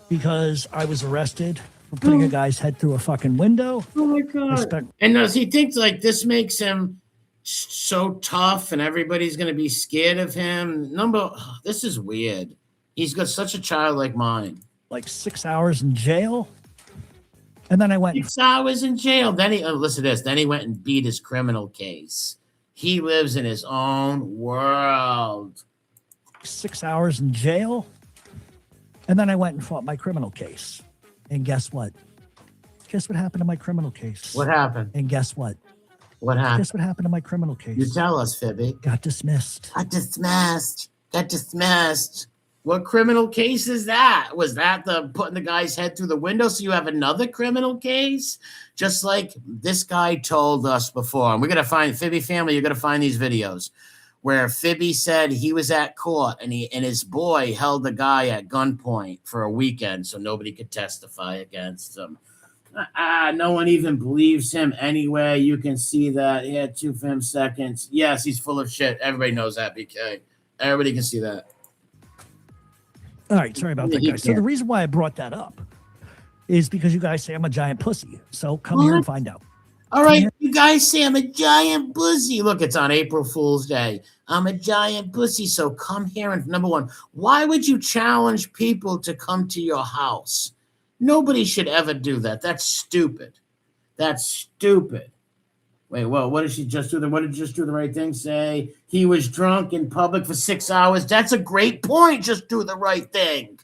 Because I was arrested for putting a guy's head through a fucking window. Oh, my God. And does he think like this makes him so tough and everybody's going to be scared of him? This is weird. He's got such a childlike mind. Like 6 hours in jail. And then I went 6 hours in jail. Then listen to this. Then he went and beat his criminal case. He lives in his own world. 6 hours in jail. And then I went and fought my criminal case. And guess what? Guess what happened to my criminal case? What happened? And guess what? What happened? Guess what happened to my criminal case? You tell us, Fibby. Got dismissed. Got dismissed. Got dismissed. What criminal case is that? Was that the putting the guy's head through the window? So you have another criminal case? Just like this guy told us before. And we're going to find, Fibby family, you're going to find these videos where Fibby said he was at court and his boy held the guy at gunpoint for a weekend so nobody could testify against him. No one even believes him anyway. You can see that. He had 2 film seconds. Yes, he's full of shit. Everybody knows that, BK. Everybody can see that. All right, sorry about that, guys. So the reason why I brought that up is because you guys say I'm a giant pussy. So come here and find out. All right, you guys say I'm a giant pussy. Look, it's on April Fool's Day. I'm a giant pussy, so come here. And number one, why would you challenge people to come to your house? Nobody should ever do that. That's stupid. That's stupid. Wait, well, what did she just do? What did just do the right thing? Say he was drunk in public for 6 hours. That's a great point. Just do the right thing.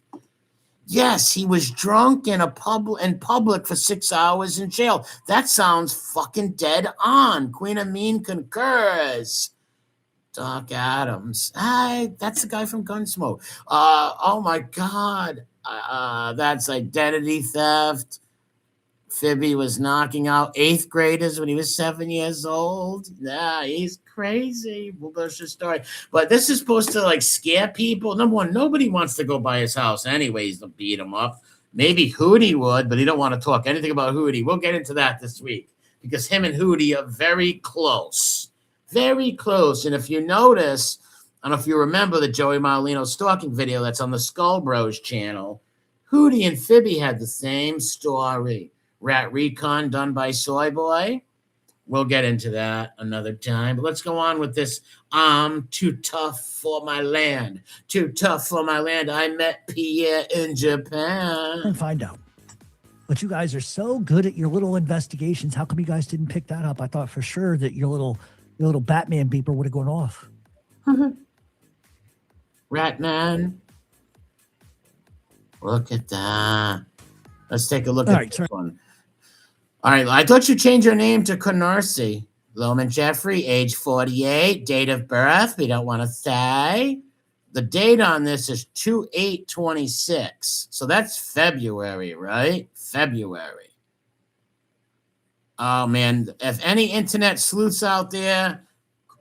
Yes, he was drunk in public for 6 hours in jail. That sounds fucking dead on. Queen Amin concurs. Doc Adams. That's the guy from Gunsmoke. Oh my God. That's identity theft. Fibby was knocking out 8th graders when he was 7 years old. Yeah, he's crazy. Well, that's your story. But this is supposed to like scare people. Number one, nobody wants to go by his house anyways to beat him up. Maybe Hootie would, but he don't want to talk anything about Hootie. We'll get into that this week because him and Hootie are very close. Very close. And if you notice, I don't know if you remember the Joey Merlino stalking video that's on the Skull Bros channel, Hootie and Fibby had the same story. Rat recon done by Soy Boy. We'll get into that another time. But let's go on with this. I'm too tough for my land. Too tough for my land. I met Pierre in Japan. And find out. But you guys are so good at your little investigations. How come you guys didn't pick that up? I thought for sure that your little Batman beeper would have gone off. Ratman. Look at that. Let's take a look at this one. All right, I thought you changed your name to Canarsie. Loman Jeffrey, age 48, date of birth. We don't want to say. The date on this is 2/8/26. So that's February, right? February. Oh, man. If any internet sleuths out there,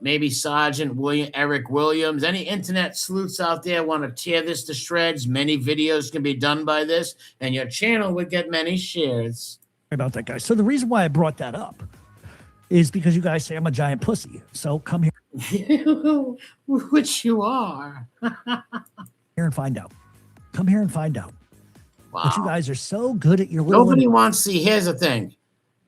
maybe Sergeant Eric Williams, any internet sleuths out there want to tear this to shreds, many videos can be done by this, and your channel would get many shares. About that, guys. So the reason why I brought that up is because you guys say I'm a giant pussy. So come here. Which you are. Here and find out. Come here and find out. Wow. But you guys are so good at your little... Nobody wants to see. Here's the thing.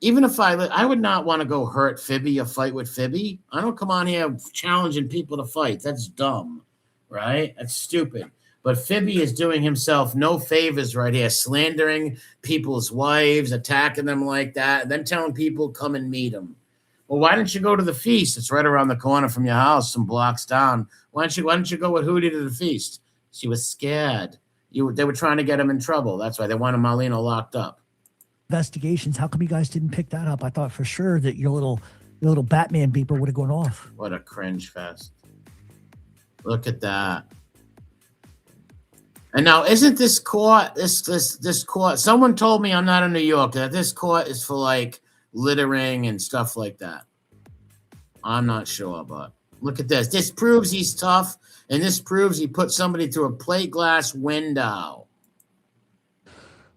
Even if I would not want to go hurt Fibby or fight with Fibby. I don't come on here challenging people to fight. That's dumb, right? That's stupid. But Fibby is doing himself no favors right here, slandering people's wives, attacking them like that, and then telling people come and meet him. Well, why don't you go to the feast? It's right around the corner from your house, some blocks down. Why don't you go with Hootie to the feast? She was scared. They were trying to get him in trouble. That's why they wanted Merlino locked up. Investigations. How come you guys didn't pick that up? I thought for sure that your little Batman beeper would have gone off. What a cringe fest. Look at that. And now, isn't this court, this court, someone told me, I'm not in New York, that this court is for like littering and stuff like that. I'm not sure, but look at this. This proves he's tough, and this proves he put somebody through a plate glass window.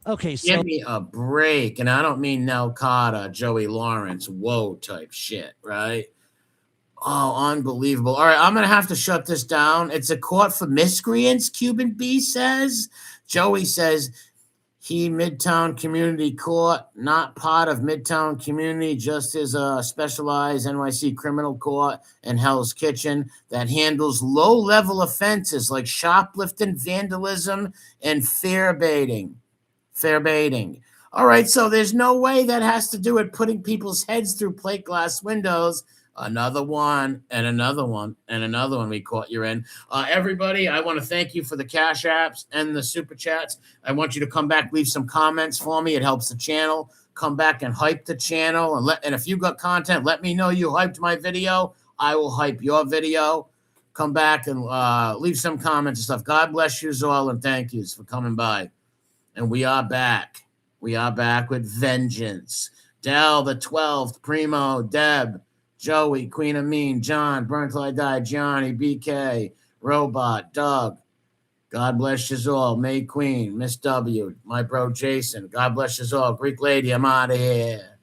Okay, so give me a break. And I don't mean Nell Carter, Joey Lawrence, whoa type shit, right? Oh, unbelievable. All right, I'm going to have to shut this down. It's a court for miscreants, Cuban B says. Joey says he Midtown Community Court, not part of Midtown Community, just as a specialized NYC criminal court and Hell's Kitchen that handles low-level offenses like shoplifting, vandalism, and fair baiting. Fair baiting. All right, so there's no way that has to do with putting people's heads through plate glass windows. Another one, and another one, and another one we caught you in. Everybody, I want to thank you for the Cash Apps and the Super Chats. I want you to come back, leave some comments for me. It helps the channel. Come back and hype the channel. And if you got content, let me know you hyped my video. I will hype your video. Come back and leave some comments and stuff. God bless you all, and thank yous for coming by. And we are back. We are back with vengeance. Dell, the 12th, Primo, Deb, Joey, Queen of Mean, John, Burn Till I Die, Johnny, BK, Robot, Doug. God bless you all. May Queen, Miss W, my bro Jason. God bless you all. Greek lady, I'm out of here.